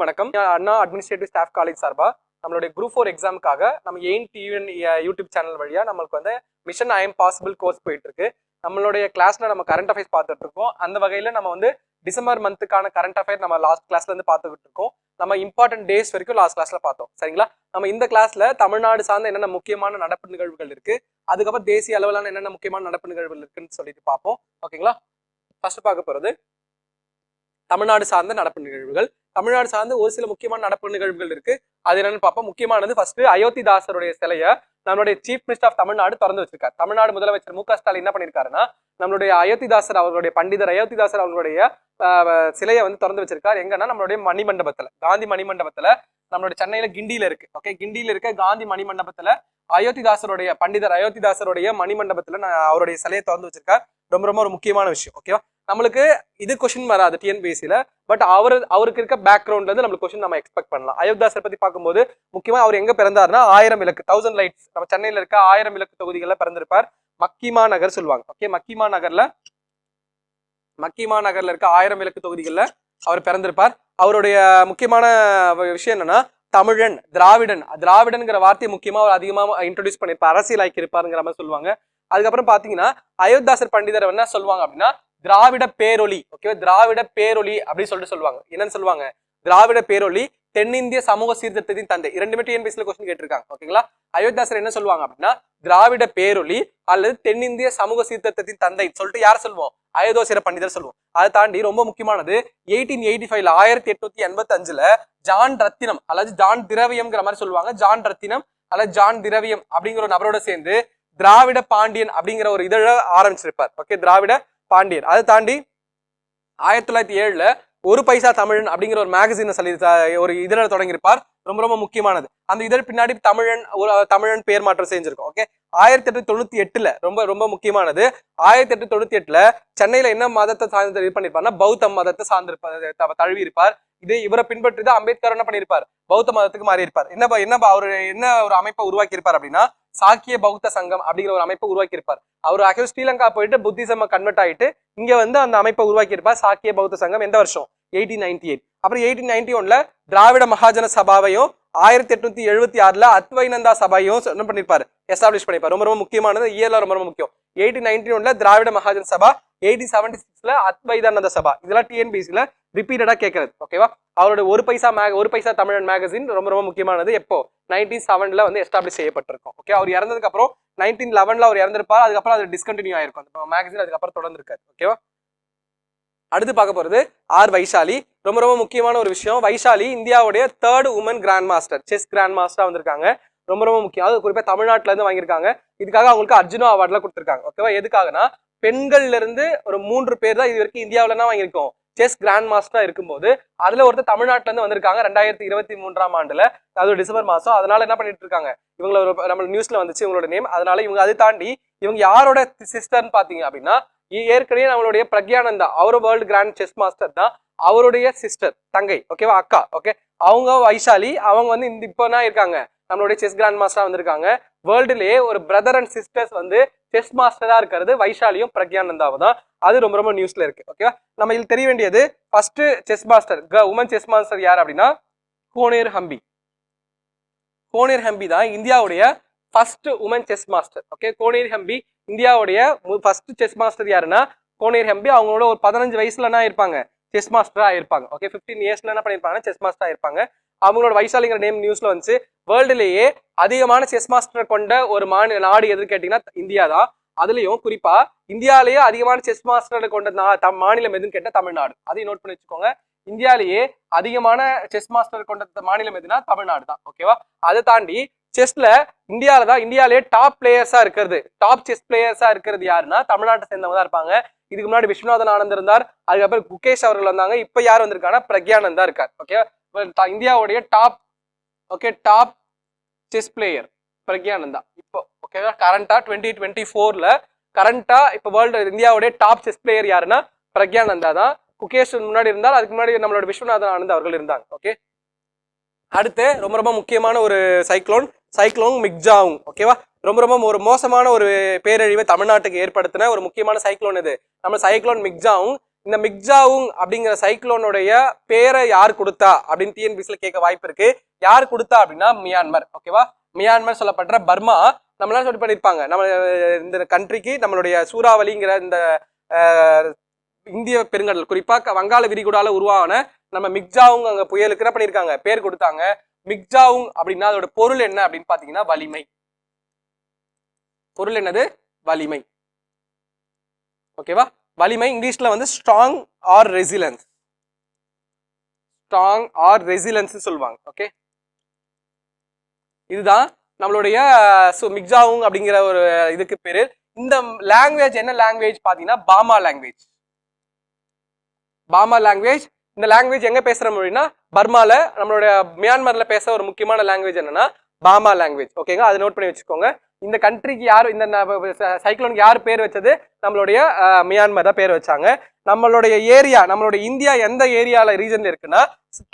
அனைவருக்கும் வணக்கம். அண்ணா administrative staff college சார்பா நம்மளுடைய குரூப் 4 எக்ஸாமுக்காக நம்ம எயின் டிவி யூடியூப் சேனல் வழியா நம்மளுக்கு வந்து mission I am possible course போயிட்டு இருக்கு. நம்மளுடைய கிளாஸ்ல நம்ம கரண்ட் அஃபேர்ஸ் பார்த்துட்டு இருக்கோம். அந்த வகையில நம்ம வந்து டிசம்பர் மந்த்துக்கான கரண்ட் அஃபேர் நம்ம லாஸ்ட் கிளாஸ்ல இருந்து பார்த்துக்கிட்டு இருக்கோம். நம்ம இம்பார்ட்டன்ட் டேஸ் வரைக்கும் லாஸ்ட் கிளாஸ்ல பார்த்தோம். சரிங்களா? நம்ம இந்த கிளாஸ்ல தமிழ்நாடு சார்ந்த என்னென்ன முக்கியமான நடப்பு நிகழ்வுகள் இருக்கு, அதுக்கப்புறம் தேசிய அளவிலான என்னென்ன முக்கியமான நடப்பு நிகழ்வுகள் இருக்குன்னு சொல்லிட்டு பார்ப்போம். ஓகேங்களா? ஃபர்ஸ்ட் பார்க்க போறது தமிழ்நாடு சார்ந்த நடப்பு நிகழ்வுகள். தமிழ்நாடு சார்ந்து ஒரு சில முக்கியமான நடப்பு நிகழ்வுகள் இருக்கு. அது என்னன்னு பார்ப்போம். முக்கியமானது ஃபர்ஸ்ட் அயோத்திதாசருடைய சிலையை நம்மளுடைய சீஃப் மினிஸ்டர் ஆஃப் தமிழ்நாடு திறந்து வச்சிருக்காரு. தமிழ்நாடு முதலமைச்சர் மு க ஸ்டாலின் என்ன பண்ணிருக்காருன்னா, நம்மளுடைய அயோத்திதாசர் அவர்களுடைய பண்டிதர் அயோத்திதாசர் அவர்களுடைய சிலையை வந்து திறந்து வச்சிருக்காரு. எங்கன்னா நம்மளுடைய மணிமண்டபத்துல, காந்தி மணிமண்டபத்துல, நம்மளுடைய சென்னையில கிண்டியில இருக்கு. ஓகே, கிண்டியில இருக்க காந்தி மணிமண்டபத்துல அயோத்திதாசருடைய பண்டிதர் அயோத்திதாசருடைய மணிமண்டபத்துல அவருடைய சிலையை திறந்து வச்சிருக்காரு. ரொம்ப ரொம்ப ஒரு முக்கியமான விஷயம். ஓகேவா? நம்மளுக்கு இது கொஸ்டின் வராது டிஎன்பிஎஸ்சில, பட் அவருக்கு இருக்க பேக்ரவுண்ட்ல இருந்து நம்மளுக்கு கொஸ்டின் நம்ம எக்ஸ்பெக்ட் பண்ணலாம். அயோத்திதாசரை பத்தி பார்க்கும்போது முக்கியமா அவர் எங்க பிறந்தாருன்னா 1000 விளக்கு 1000 லைட்ஸ் நம்ம சென்னையில இருக்க 1000 விளக்கு தொகுதிகளில் பிறந்திருப்பார். மக்கிமா நகர் சொல்லுவாங்க. ஓகே, மக்கிமா நகர்ல இருக்க 1000 விளக்கு தொகுதிகளில் அவர் பிறந்திருப்பார். அவருடைய முக்கியமான விஷயம் என்னன்னா தமிழன், திராவிடன்ங்கிற வார்த்தையை முக்கியமா அவர் அதிகமா இன்ட்ரோடியூஸ் பண்ணிருப்பார், அரசியல் ஆக்கி இருப்பாருங்கிற மாதிரி சொல்லுவாங்க. அதுக்கப்புறம் பாத்தீங்கன்னா அயோத்திதாசர் பண்டிதர் என்ன சொல்லுவாங்க அப்படின்னா திராவிட பேரொலி. ஓகே, திராவிட பேரொலி அப்படின்னு சொல்லிட்டு சொல்லுவாங்க. என்னன்னு சொல்லுவாங்க? திராவிட பேரொலி, தென்னிந்திய சமூக சீர்திருத்தத்தின் தந்தை. இரண்டுமே டிஎன்பிஎஸ்சில கொஸ்டின் கேட்டிருக்காங்க. ஓகேங்களா? அயோத்திதாசர் என்ன சொல்லுவாங்க அப்படின்னா திராவிட பேரொலி அல்லது தென்னிந்திய சமூக சீர்திருத்தத்தின் தந்தை சொல்லிட்டு யார் சொல்லுவோம்? அயோத்திதாசர பண்டிதர் சொல்லுவோம். அதை தாண்டி ரொம்ப முக்கியமானது 1885 1885ல ஜான் ரத்தினம் அல்லது ஜான் திரவியம்ங்கிற மாதிரி சொல்லுவாங்க. ஜான் ரத்தினம் அல்லது ஜான் திரவியம் அப்படிங்கிற ஒரு நபரோட சேர்ந்து திராவிட பாண்டியன் அப்படிங்கிற ஒரு இதழ ஆரம்பிச்சிருப்பார். ஓகே, திராவிட பாண்டியன். அதை தாண்டி 1907ல ஒரு பைசா தமிழன் அப்படிங்கிற ஒரு மேகசினை சொல்லி ஒரு இதழ தொடங்கியிருப்பார். ரொம்ப ரொம்ப முக்கியமானது. அந்த இதழ் பின்னாடி தமிழன் பேர் மாற்றம் செஞ்சிருக்கும். ஓகே, 1898ல ரொம்ப ரொம்ப முக்கியமானது. 1898ல சென்னையில என்ன மதத்தை சார்ந்து இது பண்ணிருப்பார்னா பௌத்த மதத்தை சார்ந்திருப்பார், தழுவி இருப்பார். இது இவரை பின்பற்றி தான் அம்பேத்கர் என்ன பண்ணிருப்பார்? பௌத்த மதத்துக்கு மாறி இருப்பார். என்ன அவரு என்ன ஒரு அமைப்பை உருவாக்கி இருப்பார் அப்படின்னா சாக்கிய பௌத்த சங்கம் அப்படிங்கிற ஒரு அமைப்பை உருவாக்கி இருப்பார். அவர் ஆக்சுவலி ஸ்ரீலங்கா போயிட்டு புத்திசம் கன்வெர்ட் ஆயிட்டு இங்க வந்து அந்த அமைப்பை உருவாக்கி இருப்பார். சாக்கிய பௌத்த சங்கம் எந்த வருஷம்? 1898. அப்புறம் 1891ல திராவிட மகாஜன சபாவையும் 1876ல அத்வைனந்தா சபையும் என்ன பண்ணிருப்பாரு? எஸ்டாப்ளிஷ் பண்ணிருப்பார். ரொம்ப ரொம்ப முக்கியமானது, இயர்ல ரொம்ப ரொம்ப முக்கியம். 1891ல திராவிட மகாஜன சபா, 1876ல அத்வைதானந்த சபா. இதெல்லாம் டிஎன்பிஎஸ்சில ரிப்பீட்டடா கேட்கறது. ஓகேவா? அவரோட ஒரு பைசா தமிழன் மேகசின் ரொம்ப ரொம்ப முக்கியமானது. எப்போ? 1907ல வந்து எஸ்டாப்ளிஷ் செய்யப்பட்டிருக்கும். ஓகே, அவர் இறந்ததுக்கு அப்புறம் 1911ல அவர் இறந்திருப்பார். அதுக்கப்புறம் அது டிஸ்கண்டினியூ ஆயிருக்கும் அந்த மேகசின். அதுக்கப்புறம் தொடர்ந்து இருக்காரு. ஓகேவா? அடுத்து பார்க்க போறது ஆர் வைஷாலி. ரொம்ப ரொம்ப முக்கியமான ஒரு விஷயம். வைஷாலி இந்தியாவுடைய 3rd woman grand master, chess grand மாஸ்டரா வந்திருக்காங்க. ரொம்ப ரொம்ப முக்கியம். அது குறிப்பா தமிழ்நாட்டுல இருந்து வாங்கியிருக்காங்க. இதுக்காக அவங்களுக்கு அர்ஜுனா அவார்ட்ல கொடுத்திருக்காங்க. ஓகேவா? எதுக்காகனா பெண்கள்ல இருந்து ஒரு 3 பேர் தான் இது வரைக்கும் இந்தியாவில தான் வாங்கியிருக்கோம் செஸ் கிராண்ட் மாஸ்டரா இருக்கும்போது, அதுல ஒருத்தர் தமிழ்நாட்டுல இருந்து வந்திருக்காங்க 2023ஆம் ஆண்டுல, அது டிசம்பர் மாசம். அதனால என்ன பண்ணிட்டு இருக்காங்க இவங்கள நம்ம நியூஸ்ல வந்துச்சு இவங்களோட நேம். அதனால இவங்க அதை தாண்டி இவங்க யாரோட சிஸ்டர்ன்னு பாத்தீங்க அப்படின்னா ஏற்கனவே நம்மளுடைய பிரக்யானந்தா, அவரு வேர்ல்டு கிராண்ட் செஸ் மாஸ்டர் தான், அவருடைய சிஸ்டர், தங்கை. ஓகேவா? அக்கா. ஓகே, அவங்க வைஷாலி. அவங்க வந்து இப்பதான் இருக்காங்க நம்மளுடைய செஸ் கிராண்ட் மாஸ்டரா வந்திருக்காங்க. வேர்ல்டுலயே ஒரு பிரதர் அண்ட் சிஸ்டர்ஸ் வந்து செஸ் மாஸ்டரா இருக்கிறது வைஷாலியும் பிரக்யானந்தாவும் தான். அது ரொம்ப ரொம்ப நியூஸ்ல இருக்கு. ஓகேவா? நம்ம இதுல தெரிய வேண்டியது first chess master, woman chess master யார் அப்படின்னா கோனேர் ஹம்பி. கோனேர் ஹம்பி தான் இந்தியாவுடைய first woman chess master. Okay, Koneru Humpy இந்தியாவுடைய ஃபர்ஸ்ட் செஸ் மாஸ்டர் யாருன்னா கோனேர் ஹம்பி. அவங்களோட ஒரு 15 வயசுல என்ன இருப்பாங்க? செஸ் மாஸ்டரா இருப்பாங்க. ஓகே, 15 இயர்ஸ்ல என்ன பண்ணிருப்பாங்க? செஸ் மாஸ்டரா இருப்பாங்க. அவங்களோட வைஷாலிங்கிற நேம் நியூஸ்ல வந்துச்சு. வேர்ல்டுலேயே அதிகமான செஸ் மாஸ்டர் கொண்ட ஒரு நாடு எதுன்னு கேட்டீங்கன்னா இந்தியா தான். அதுலயும் குறிப்பா இந்தியாலேயே அதிகமான செஸ் மாஸ்டர் கொண்ட மாநிலம் எதுன்னு கேட்டா தமிழ்நாடு. அதையும் நோட் பண்ணி வச்சுக்கோங்க. இந்தியாலேயே அதிகமான செஸ் மாஸ்டர் கொண்ட மாநிலம் எதுனா தமிழ்நாடு தான். ஓகேவா? அதை தாண்டி செஸ்ல இந்தியாலேயே டாப் பிளேயர்ஸா இருக்கிறது, டாப் செஸ் பிளேயர்ஸா இருக்கிறது யாருன்னா தமிழ்நாட்டை சேர்ந்தவங்க தான் இருப்பாங்க. இதுக்கு முன்னாடி விஸ்வநாதன் ஆனந்த் இருந்தார். அதுக்கப்புறம் குகேஷ் அவர்கள் வந்தாங்க. இப்ப யார் வந்திருக்காங்கன்னா பிரக்யானந்தா இருக்கார். ஓகே, இந்தியாவுடைய டாப் செஸ் பிளேயர் பிரக்யானந்தா. இப்போ ஓகேவா? கரண்டா 2024ல கரண்டா இப்ப வேர்ல்டு இந்தியாவுடைய டாப் செஸ் பிளேயர் யாருன்னா பிரக்யானந்தா தான். குகேஷ் முன்னாடி இருந்தால், அதுக்கு முன்னாடி நம்மளோட விஸ்வநாதன் ஆனந்த் அவர்கள் இருந்தாங்க. ஓகே, அடுத்து ரொம்ப ரொம்ப முக்கியமான ஒரு சைக்ளோன் மிக்ஜாங். ஓகேவா? ரொம்ப ரொம்ப ஒரு மோசமான ஒரு பேரழிவை தமிழ்நாட்டுக்கு ஏற்படுத்தின ஒரு முக்கியமான சைக்ளோன் இது நம்ம சைக்ளோன் மிக்ஜாங். இந்த மிக்ஜாவுங் அப்படிங்கிற சைக்ளோனுடைய பேரை யார் கொடுத்தா அப்படின்னு டிஎன்பிசில கேட்க வாய்ப்பு இருக்கு. யார் கொடுத்தா அப்படின்னா மியான்மர். ஓகேவா, மியான்மர் சொல்லப்படுற பர்மா நம்மளால சொல்லி பண்ணிருப்பாங்க. நம்ம இந்த கண்ட்ரிக்கு நம்மளுடைய சூறாவளிங்கிற இந்த இந்திய பெருங்கடல் குறிப்பா வங்காள விரிகுடால உருவான நம்ம மிக்ஜாவுங் அங்க புயலுக்கு என்ன பண்ணிருக்காங்க, பேர் கொடுத்தாங்க. மிக்ஜாவுங் அப்படின்னா அதோட பொருள் என்ன அப்படின்னு பாத்தீங்கன்னா வலிமை. பொருள் என்னது? வலிமை. ஓகேவா, வலிமை இங்கிலீஷ்ல வந்து strong or resilience. Strong or resilience சொல்லுவாங்க. ஓகே, இதுதான் நம்மளுடைய மிக்ஜாவுங் அப்படிங்கிற ஒரு இதுக்கு பேரு. இந்த லாங்குவேஜ் என்ன லாங்குவேஜ் பாத்தீங்கன்னா பாமா லாங்குவேஜ். பாமா லாங்குவேஜ். இந்த லாங்குவேஜ் எங்க பேசுற மொழினா பர்மால, நம்மளுடைய மியான்மர்ல பேச ஒரு முக்கியமான லாங்குவேஜ் என்னன்னா பாமா லாங்குவேஜ். ஓகேங்க, அதை நோட் பண்ணி வச்சுக்கோங்க. இந்த கண்ட்ரிக்கு யார், இந்த சைக்ளோனுக்கு யார் பேர் வச்சது? நம்மளுடைய மியான்மர் தான் பேர் வச்சாங்க. நம்மளுடைய ஏரியா, நம்மளுடைய இந்தியா எந்த ஏரியால ரீஜன்ல இருக்குன்னா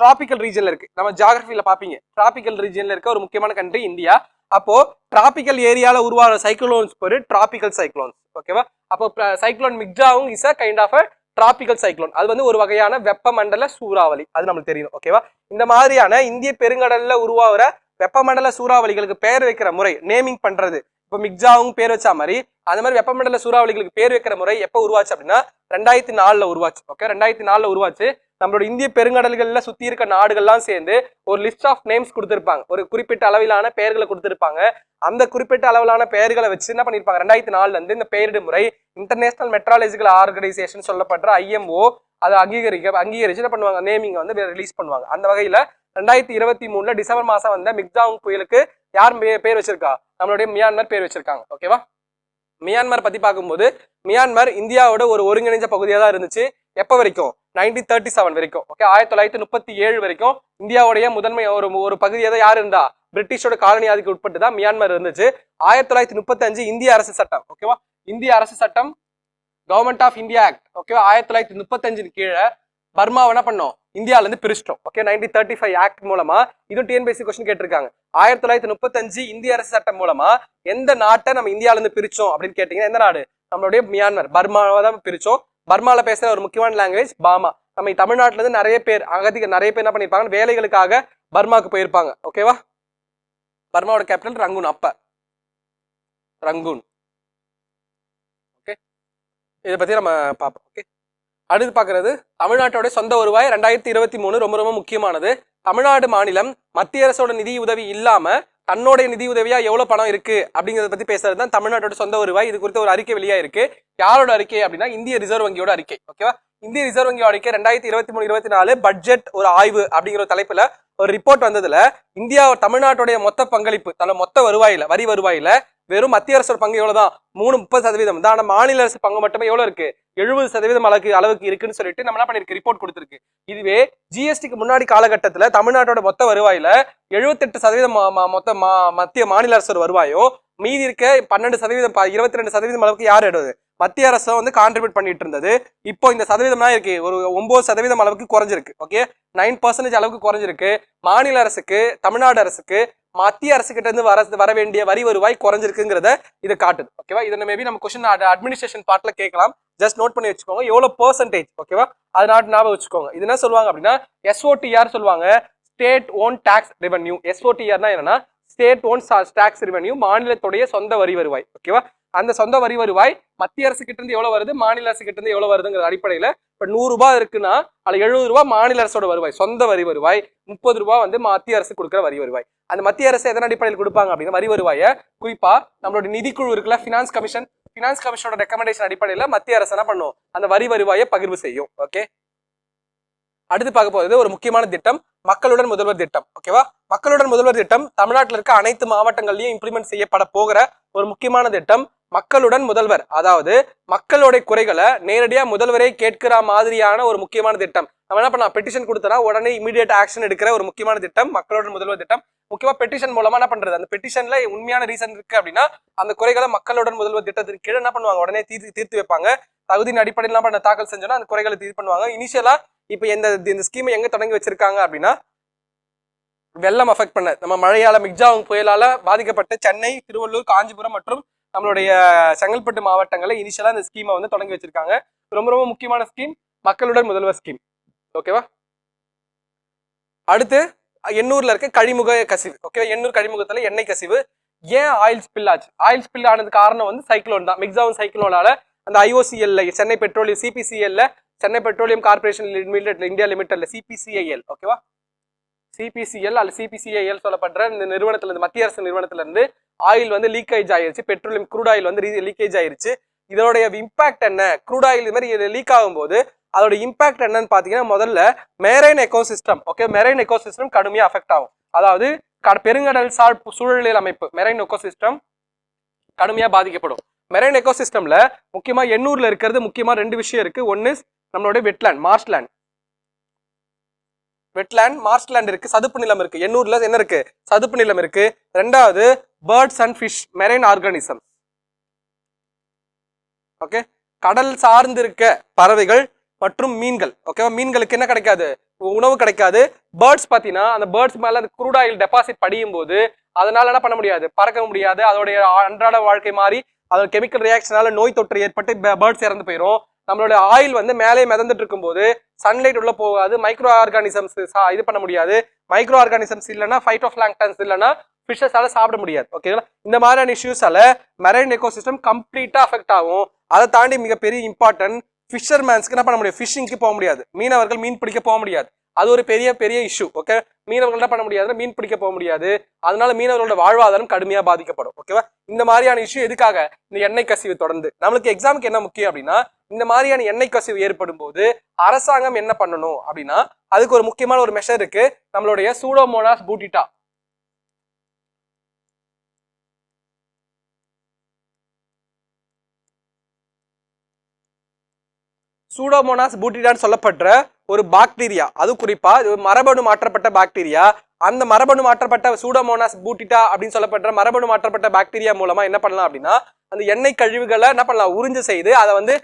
டிராபிக்கல் ரீஜன்ல இருக்கு. நம்ம ஜியோகிராஃபில பாப்பீங்க, டிராபிக்கல் ரீஜன்ல இருக்க ஒரு முக்கியமான கண்ட்ரி இந்தியா. அப்போ டிராபிக்கல் ஏரியால உருவாகிற சைக்ளோன்ஸ் பேரு டிராபிக்கல் சைக்ளோன்ஸ். ஓகேவா, அப்போ cyclone Michaung is a kind of a tropical cyclone. அது வந்து ஒரு வகையான வெப்பமண்டல சூறாவளி. அது நம்மளுக்கு தெரியும். ஓகேவா, இந்த மாதிரியான இந்திய பெருங்கடல்ல உருவாகிற வெப்பமண்டல சூறாவளிகளுக்கு பேர் வைக்கிற முறை, நேமிங் பண்றது, இப்போ மிக்ஜாவுங் பேர் வச்சா மாதிரி அந்த மாதிரி வெப்பமண்டல சூறாவளிகளுக்கு பேர் வைக்கிற முறை எப்போ உருவாச்சு அப்படின்னா 2004 உருவாச்சு. ஓகே, 2004 உருவாச்சு. நம்மளோட இந்திய பெருங்கடல்கள்ல சுத்தி இருக்க நாடுகள்லாம் சேர்ந்து ஒரு லிஸ்ட் ஆஃப் நேம்ஸ் கொடுத்திருப்பாங்க. ஒரு குறிப்பிட்ட அளவிலான பெயர்களை கொடுத்திருப்பாங்க. அந்த குறிப்பிட்ட அளவிலான பெயர்களை வச்சு என்ன பண்ணிருப்பாங்க, 2004 இருந்து இந்த பெயரிடு முறை இன்டர்நேஷனல் மெட்ராலஜிக்கல் ஆர்கனைசேஷன் சொல்லப்படுற IMO அதை அங்கீகரிச்சு என்ன பண்ணுவாங்க, நேமிங் வந்து ரிலீஸ் பண்ணுவாங்க. அந்த வகையில 2023 டிசம்பர் மாசம் வந்த மிக்ஜாவுங் புயலுக்கு யார் பேர் வச்சிருக்கா? நம்மளுடைய மியான்மர் பேர் வச்சிருக்காங்க. ஓகேவா, மியான்மர் பத்தி பார்க்கும்போது மியான்மர் இந்தியாவோட ஒரு ஒருங்கிணைஞ்ச பகுதியா தான் இருந்துச்சு. எப்ப வரைக்கும்? 1937 வரைக்கும். ஓகே, 1937 வரைக்கும் இந்தியாவுடைய முதன்மை ஒரு பகுதியா தான் யார் இருந்தா? பிரிட்டிஷோட காலனி ஆதிக்கு உட்பட்டு தான் மியான்மர் இருந்துச்சு. 1935 இந்திய அரசு சட்டம். ஓகேவா, இந்திய அரசு சட்டம், கவர்மெண்ட் ஆஃப் இந்தியா ஆக்ட். ஓகேவா, 1935 கீழே பர்மாவை என்ன பண்ணோம், இந்தியால இருந்து பிரிச்சிட்டோம். ஓகே, 1935 ஆக்ட் மூலமா, இதுவும் டிஎன்பிஎஸ்சி கொஸ்டின் கேட்டிருக்காங்க. 1935 இந்திய அரசு சட்டம் மூலமா எந்த நாட்டை நம்ம இந்தியால இருந்து பிரிச்சோம் அப்படின்னு கேட்டீங்கன்னா எந்த நாடு? நம்மளுடைய மியான்மர். பர்மாவை தான் பிரிச்சோம். பர்மால பேசுற ஒரு முக்கியமான லாங்குவேஜ் பாமா. நம்ம தமிழ்நாட்டுல இருந்து நிறைய பேர் நிறைய பேர் என்ன பண்ணிருப்பாங்க, வேலைகளுக்காக பர்மாவுக்கு போயிருப்பாங்க. ஓகேவா, பர்மாவோட கேபிட்டல் ரங்கூன். அப்ப ரங்கூன். ஓகே, இதை பத்தி நம்ம பார்ப்போம். ஓகே, அடுத்து பாக்குறது தமிழ்நாட்டோட சொந்த வருவாய் 2023 ரொம்ப ரொம்ப முக்கியமானது. தமிழ்நாடு மாநிலம் மத்திய அரசோட நிதி உதவி இல்லாம தன்னோட நிதி உதவியா எவ்வளவு பணம் இருக்கு அப்படிங்கறத பத்தி பேசுறது தான் தமிழ்நாட்டோட சொந்த வருவாய். இது குறித்த ஒரு அறிக்கை வெளியா இருக்கு. யாரோட அறிக்கை அப்படின்னா இந்திய ரிசர்வ் வங்கியோட அறிக்கை. ஓகேவா, இந்திய ரிசர்வ் வங்கியோட அறிக்கை 2023-24 பட்ஜெட் ஒரு ஆய்வு அப்படிங்கிற ஒரு தலைப்புல ஒரு ரிப்போர்ட் வந்ததுல இந்தியா தமிழ்நாட்டுடைய மொத்த பங்களிப்பு, தன்னோட மொத்த வருவாயில, வரி வருவாயில வெறும் மத்திய அரசோட பங்கு எவ்வளவுதான்? 30% தான். ஆனா மாநில அரசு பங்கு மட்டுமே எவ்வளவு இருக்கு? 70% அளவுக்கு இருக்குன்னு சொல்லிட்டு நம்ம என்ன பண்ணிருக்கு, ரிப்போர்ட் கொடுத்திருக்கு. இதுவே ஜிஎஸ்டிக்கு முன்னாடி காலகட்டத்துல தமிழ்நாட்டோட மொத்த வருவாயில 78% மொத்த மத்திய மாநில அரசோட வருவாயோ, மீதி இருக்க 12%, 22% அளவுக்கு யார் எடுவது? மத்திய அரசு வந்து கான்ட்ரிபியூட் பண்ணிட்டு இருந்தது. இப்போ இந்த சதவீதம்னா இருக்கு ஒரு 9% அளவுக்கு குறைஞ்சிருக்கு. ஓகே, 9% அளவுக்கு குறைஞ்சிருக்கு. மாநில அரசுக்கு, தமிழ்நாடு அரசுக்கு மத்திய அரசு கிட்ட இருந்து வர வேண்டிய வரி வருவாய் குறைஞ்சிருக்குங்கிறத இது காட்டுது. ஓகேவா, இதை மேபி நம்ம கொஸ்டின் அட்மினிஸ்ட்ரேஷன் பார்ட்ல கேட்கலாம். ஜஸ்ட் நோட் பண்ணி வச்சுக்கோங்க எவ்வளவு பெர்சன்டேஜ். ஓகேவா, அது ஞாபகம் வச்சுக்கோங்க. இது என்ன சொல்லுவாங்க அப்படின்னா SOTR சொல்லுவாங்க, ஸ்டேட் ஓன் டாக்ஸ் ரெவென்யூ. SOTRனா என்னன்னா ஸ்டேட் ஓன் டாக்ஸ் ரெவென்யூ, மாநிலத்துடைய சொந்த வரி வருவாய். ஓகேவா, அந்த சொந்த வரி வருவாய் மத்திய அரசு கிட்ட இருந்து எவ்வளவு வருது, மாநில அரசு கிட்ட இருந்து எவ்வளவு வருதுங்கிற அடிப்படையில இப்ப 100 ரூபாய் இருக்குன்னா அதுல 70 ரூபாய் மாநில அரசோட வருவாய், சொந்த வரி வருவாய். 30 ரூபாய் வந்து மத்திய அரசு கொடுக்குற வரி வருவாய். அந்த மத்திய அரசு எதன் அடிப்படையில் கொடுப்பாங்க அப்படின்னா வரி வருவாயை குறிப்பா நம்மளோட நிதிக்குழு இருக்குல்ல, பினான்ஸ் கமிஷனோட ரெக்கமெண்டேஷன் அடிப்படையில மத்திய அரசு என்ன பண்ணும், அந்த வரி வருவாயை பகிர்வு செய்யும். ஓகே, அடுத்து பார்க்க போறது ஒரு முக்கியமான திட்டம், மக்களுடன் முதல்வர் திட்டம். ஓகேவா, மக்களுடன் முதல்வர் திட்டம் தமிழ்நாட்டில் இருக்க அனைத்து மாவட்டங்கள்லயும் இம்ப்ளிமெண்ட் செய்யப்பட போகிற ஒரு முக்கியமான திட்டம். மக்களுடன் முதல்வர், அதாவது மக்களுடைய குறைகளை நேரடியா முதல்வரே கேட்கிற மாதிரியான ஒரு முக்கியமான திட்டம். நம்ம என்ன பண்ணலாம், பெட்டிஷன் கொடுத்தனா உடனே இமீடியட் ஆக்ஷன் எடுக்கிற ஒரு முக்கியமான திட்டம் மக்களுடன் முதல்வர் திட்டம். முக்கியமா பெட்டிஷன் மூலமா என்ன பண்றது, அந்த பெட்டிஷன்ல உண்மையான ரீசன் இருக்கு அப்படின்னா அந்த குறைகளை மக்களுடன் முதல்வர் திட்டத்திற்கு கீழே என்ன பண்ணுவாங்க, உடனே தீர்த்து வைப்பாங்க. தகுதியின் அடிப்படையில் பண்ண தாக்கல் செஞ்சோன்னா அந்த குறைகளை தீர்த்து பண்ணுவாங்க. இனிஷியலா இப்ப இந்த ஸ்கீமை எங்க தொடங்கி வச்சிருக்காங்க அப்படின்னா வெள்ளம் அஃபெக்ட் பண்ண, நம்ம மழையால மிக்ஜாவுங் புயலால பாதிக்கப்பட்ட சென்னை, திருவள்ளூர், காஞ்சிபுரம் மற்றும் நம்மளுடைய செங்கல்பட்டு மாவட்டங்களை இனிஷியலா இந்த ஸ்கீமை வந்து தொடங்கி வச்சிருக்காங்க. ரொம்ப ரொம்ப முக்கியமான ஸ்கீம். மக்களுடன் முதல்வர் ஸ்கீம். ஓகேவா? அடுத்து எண்ணூர்ல இருக்க கழிமுக கசிவு. ஓகே, எண்ணூர் கழிமுகத்துல எண்ணெய் கசிவு. ஏன் ஆயில் ஸ்பில் ஆச்சு? ஆயில் ஸ்பில் ஆனது காரணம் வந்து சைக்ளோன் தான். மிக்ஸாவும் சைக்ளோனால அந்த ஐஓசிஎல்ல, சென்னை பெட்ரோலியம், சிபிசிஎல்ல, Chennai petroleum corporation limited India லிமிடெட்ல, சிபிசிஐஎல், ஓகேவா, சிபிசிஎல் அல்ல சிபிசிஐஎல் சொல்லப்படுற இந்த நிறுவனத்துல இருந்து, மத்திய அரசு நிறுவனத்துல இருந்து ஆயில் வந்து லீக்கேஜ் ஆயிருச்சு. பெட்ரோலியம் க்ரூட் ஆயில் வந்து லீக்கேஜ் ஆயிருச்சு. இதோடைய இம்பாக்ட் என்ன? க்ரூட் ஆயில் இது மாதிரி லீக் ஆகும்போது அதோட இம்பாக்ட் என்னன்னு பாத்தீங்கன்னா, முதல்ல marine ecosystem, okay, marine ecosystem கடுமையா அஃபெக்ட் ஆகும். அதாவது பெருங்கடல் சார் சூழலியல் அமைப்பு, மெரைன் எக்கோசிஸ்டம் கடுமையா பாதிக்கப்படும். மெரைன் எக்கோசிஸ்டம்ல முக்கியமா எண்ணூர்ல இருக்கிறது முக்கியமா ரெண்டு விஷயம் இருக்கு. ஒன்னு நம்மளுடைய வெட்லேண்ட், மார்ஷ்லேண்ட். வெட்லேண்ட், மார்ஷ்லேண்ட் இருக்கு, சதுப்பு நிலம் இருக்கு. எண்ணூர்ல என்ன இருக்கு? சதுப்பு நிலம் இருக்கு. ரெண்டாவது birds and fish, marine organism. Okay, கடல் சார்ந்து இருக்க பறவைகள் மற்றும் மீன்கள். ஓகேவா? மீன்களுக்கு என்ன கிடைக்காது? உணவு கிடைக்காது. பேர்ட்ஸ் பாத்தீங்கன்னா அந்த பேர்ட்ஸ் மேல க்ரூட் ஆயில் டெபாசிட் படியும் போது அதனால என்ன பண்ண முடியாது? பறக்க முடியாது. அதோடைய அன்றாட வாழ்க்கை மாறி அதோட கெமிக்கல் ரியாக்ஷனால நோய் தொற்று ஏற்பட்டு பேர்ட்ஸ் இறந்து போயிடும். நம்மளோட ஆயில் வந்து மேலே மிதந்துட்டு இருக்கும் போது சன்லைட் உள்ள போகாது. மைக்ரோ ஆர்கானிசம்ஸ் இது பண்ண முடியாது. மைக்ரோ ஆர்கானிசம்ஸ் இல்லைன்னா ஃபைட்டோபிளாங்க்டன்ஸ் இல்லைன்னா ஃபிஷஸால சாப்பிட முடியாது. ஓகேங்களா? இந்த மாதிரியான இஷ்யூஸால மெரைன் எக்கோசிஸ்டம் கம்ப்ளீட்டா அஃபெக்ட் ஆகும். அதை தாண்டி மிகப்பெரிய இம்பார்ட்டன்ட், ஃபிஷர்மேன்ஸ்க்கு என்ன பண்ண முடியாது? ஃபிஷிங்க்கு போக முடியாது. மீனவர்கள் மீன் பிடிக்க போக முடியாது. அது ஒரு பெரிய பெரிய இஷ்யூ. ஓகே, மீனவர்கள் என்ன பண்ண முடியாது? மீன் பிடிக்க போக முடியாது. அதனால மீனவர்களோட வாழ்வாதாரம் கடுமையா பாதிக்கப்படும். ஓகேவா? இந்த மாதிரியான இஷ்யூ எதுக்காக? இந்த எண்ணெய் கசிவு தொடர்ந்து நம்மளுக்கு எக்ஸாமுக்கு என்ன முக்கியம் அப்படின்னா, இந்த மாதிரியான எண்ணெய் கசிவு ஏற்படும் போது அரசாங்கம் என்ன பண்ணணும் அப்படின்னா, அதுக்கு ஒரு முக்கியமான ஒரு மெஷர் இருக்கு. நம்மளுடைய சூடோமோனாஸ் பூட்டிட்டா. சூடோமோனாஸ் பூட்டிடான்னு சொல்லப்படுற ஒரு பாக்டீரியா, அது குறிப்பா மரபணு மாற்றப்பட்ட பாக்டீரியா. அந்த மரபணு மாற்றப்பட்ட சூடோமோனாஸ் பூட்டிட்டா அப்படின்னு சொல்லப்படுற மரபணு மாற்றப்பட்ட பாக்டீரியா மூலமா என்ன பண்ணலாம் அப்படின்னா, அந்த எண்ணெய் கழிவுகளை என்ன பண்ணலாம்? உறிஞ்சு செய்து அதை வந்து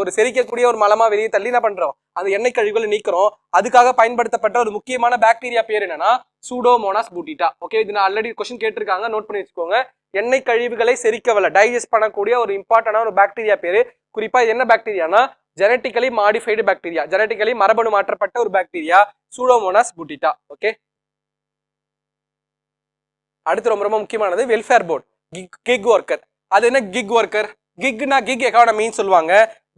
ஒரு செரிக்கக்கூடிய ஒரு மலமா வெளியே தள்ளி என்ன பண்றோம்? அந்த எண்ணெய் கழிவுகளை நீக்கிறோம். அதுக்காக பயன்படுத்தப்பட்ட ஒரு முக்கியமான பாக்டீரியா பேர் என்னன்னா சூடோமோனாஸ் பூட்டிட்டா. ஓகே, இது நான் ஆல்ரெடி கொஸ்டின் கேட்டிருக்காங்க, நோட் பண்ணி வச்சுக்கோங்க. எண்ணெய் கழிவுகளை செரிக்கவல்ல, டைஜஸ்ட் பண்ணக்கூடிய ஒரு இம்பார்ட்டன்டான ஒரு பாக்டீரியா பேரு. குறிப்பா இது என்ன பாக்டீரியானா ஜெனட்டிக்கலி மாடிஃபைடு பாக்டீரியா, ஜெனட்டிக்கலி மரபணு மாற்றப்பட்ட ஒரு பாக்டீரியா சூடோமோனாஸ் பூட்டிட்டா. ஓகே, அடுத்து ரொம்ப ரொம்ப முக்கியமானது வெல்ஃபேர் போர்டு, கிக் ஒர்க்கர். அது என்ன கிக் ஒர்க்கர்? கிக்னா கிக் எக்கானமின்னு சொல்லுவாங்க.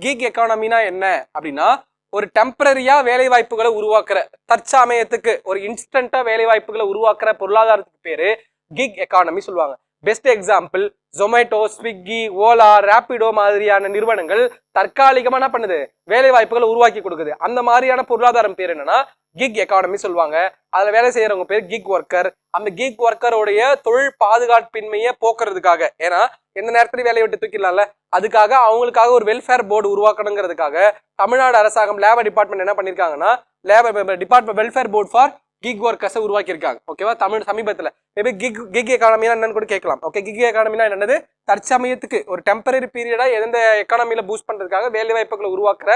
கிக் எக்கானமினா என்ன அப்படின்னா, ஒரு டெம்பரரியா வேலை வாய்ப்புகளை உருவாக்குற, தற்சமயத்துக்கு ஒரு இன்ஸ்டன்டா வேலை வாய்ப்புகளை உருவாக்குற பொருளாதாரத்துக்கு பேரு கிக் எக்கானமி சொல்லுவாங்க. Best example Zomato, Swiggy, Ola, Rapido மாதிரியான நிறுவனங்கள் தற்காலிகமா என்ன பண்ணுது? வேலை வாய்ப்புகளை உருவாக்கி கொடுக்குது. அந்த மாதிரியான பொருளாதாரம் பேர் என்னன்னா கிக் எக்கானமி சொல்லுவாங்க. அதுல வேலை செய்யறவங்க பேர் கிக் ஒர்க்கர். அந்த கிக் ஒர்க்கருடைய தொழில் பாதுகாப்பின்மையை போக்குறதுக்காக, ஏன்னா எந்த நேரத்துலயும் வேலையை விட்டு தூக்கிடலாம்ல, அதுக்காக அவங்களுக்காக ஒரு வெல்ஃபேர் போர்டு உருவாக்கணுங்கிறதுக்காக தமிழ்நாடு அரசாங்கம் லேபர் டிபார்ட்மெண்ட் என்ன பண்ணிருக்காங்கன்னா, labour department welfare board for gig ஒர்க்கர்ஸை உருவாக்கியிருக்காங்க. ஓகேவா? தமிழ் சமீபத்தில் மேபி கிக் எக்கானமினா என்னன்னு கூட கேட்கலாம். ஓகே, கிக் எக்கானமினா என்னது? தற்சமயத்துக்கு ஒரு டெம்பரரி பீரியடா எந்த எக்கானமியில பூஸ்ட் பண்றதுக்காக வேலை வாய்ப்புகளை உருவாக்குற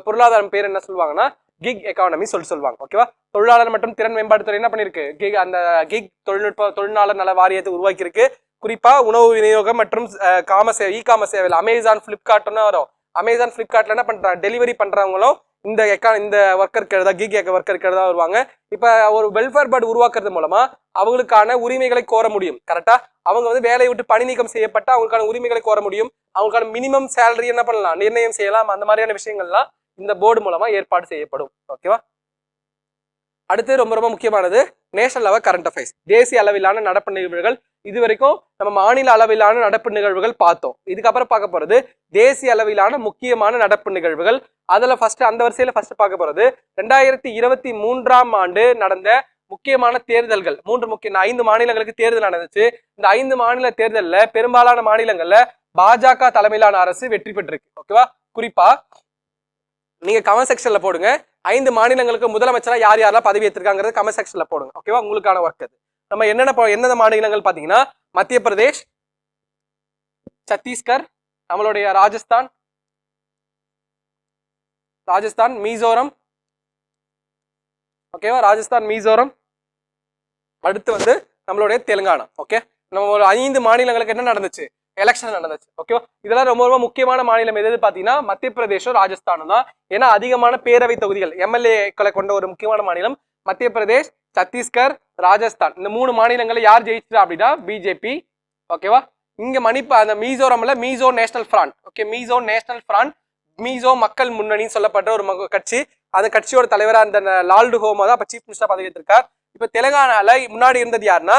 பொருளாதாரம் பேர் என்ன சொல்லுவாங்கன்னா கிக் எக்கானமி சொல்லுவாங்க. ஓகேவா? தொழிலாளர் மற்றும் திறன் மேம்பாட்டுத்துறை என்ன பண்ணிருக்கு? கிக் அந்த கிக் தொழிலாளர் நல வாரியத்தை உருவாக்கி இருக்கு. குறிப்பா உணவு விநியோகம் மற்றும் இ காமர்ஸ் சேவையில் அமேசான், பிளிப்கார்ட்னு வரும். அமேசான், பிளிப்கார்ட்ல என்ன பண்றாங்க? டெலிவரி பண்றவங்களும் இந்த ஒர்க்கருக்கு தான், கிக் ஒர்க்கருக்கு தான் வருவாங்க. இப்ப ஒரு வெல்ஃபேர் போர்டு உருவாக்குறது மூலமா அவங்களுக்கான உரிமைகளை கோர முடியும். கரெக்டா? அவங்க வந்து வேலையை விட்டு பணி நீக்கம் செய்யப்பட்ட அவங்களுக்கான உரிமைகளை கோர முடியும். அவங்களுக்கான மினிமம் சேலரி என்ன பண்ணலாம்? நிர்ணயம் செய்யலாம். அந்த மாதிரியான விஷயங்கள்லாம் இந்த போர்டு மூலமா ஏற்பாடு செய்யப்படும். ஓகேவா? அடுத்து ரொம்ப ரொம்ப முக்கியமானது நேஷனல் லெவல் கரண்ட் அஃபேர்ஸ், தேசிய அளவிலான நடப்பு நிகழ்வுகள். இது வரைக்கும் நம்ம மாநில அளவிலான நடப்பு நிகழ்வுகள் பார்த்தோம். இதுக்கப்புறம் பார்க்க போறது தேசிய அளவிலான முக்கியமான நடப்பு நிகழ்வுகள். அதுல ஃபர்ஸ்ட், அந்த வரிசையில ஃபர்ஸ்ட் பார்க்க போறது 2023ஆம் ஆண்டு நடந்த முக்கியமான தேர்தல்கள். 5 மாநிலங்களுக்கு தேர்தல் நடந்துச்சு. இந்த 5 மாநில தேர்தல்ல பெரும்பாலான மாநிலங்கள்ல பாஜக தலைமையிலான அரசு வெற்றி பெற்றிருக்கு. ஓகேவா? குறிப்பா நீங்க கமெண்ட் செக்ஷன்ல போடுங்க, 5 மாநிலங்களுக்கு முதலமைச்சரா யார் யாரெல்லாம் பதவி ஏற்றிருக்காங்கிறது கமெண்ட் செக்ஷன்ல போடுங்க. ஓகேவா? உங்களுக்கான ஒர்க் அது. நம்ம என்னென்ன மாநிலங்கள் பாத்தீங்கன்னா, மத்திய பிரதேஷ், சத்தீஸ்கர், நம்மளுடைய ராஜஸ்தான், மிசோரம். ஓகேவா? ராஜஸ்தான், மிசோரம். அடுத்து வந்து நம்மளுடைய தெலுங்கானா. ஓகே, நம்ம ஒரு 5 மாநிலங்களுக்கு என்ன நடந்துச்சு? எலெக்ஷன் நடந்துச்சு. ஓகேவா? இதெல்லாம் ரொம்ப ரொம்ப முக்கியமான மாநிலம் எது பாத்தீங்கன்னா மத்திய பிரதேஷும் ராஜஸ்தானும் தான். ஏன்னா அதிகமான பேரவை தொகுதிகள் எம்எல்ஏக்களை கொண்ட ஒரு முக்கியமான மாநிலம் மத்திய பிரதேஷ், சத்தீஸ்கர், ராஜஸ்தான். இந்த 3 மாநிலங்களை யார் ஜெயிச்சா அப்படின்னா பிஜேபி. ஓகேவா? இங்க அந்த மீசோரம்ல Mizo national front. Okay, Mizo national front, Mizo மக்கள் முன்னணின்னு சொல்லப்பட்ட ஒரு கட்சி. அந்த கட்சியோட தலைவரா அந்த லால்டு ஹோமா தான் இப்ப சீஃப் மினிஸ்டர் பதவி ஏற்றிருக்கார். இப்ப தெலுங்கானால முன்னாடி இருந்தது யாருன்னா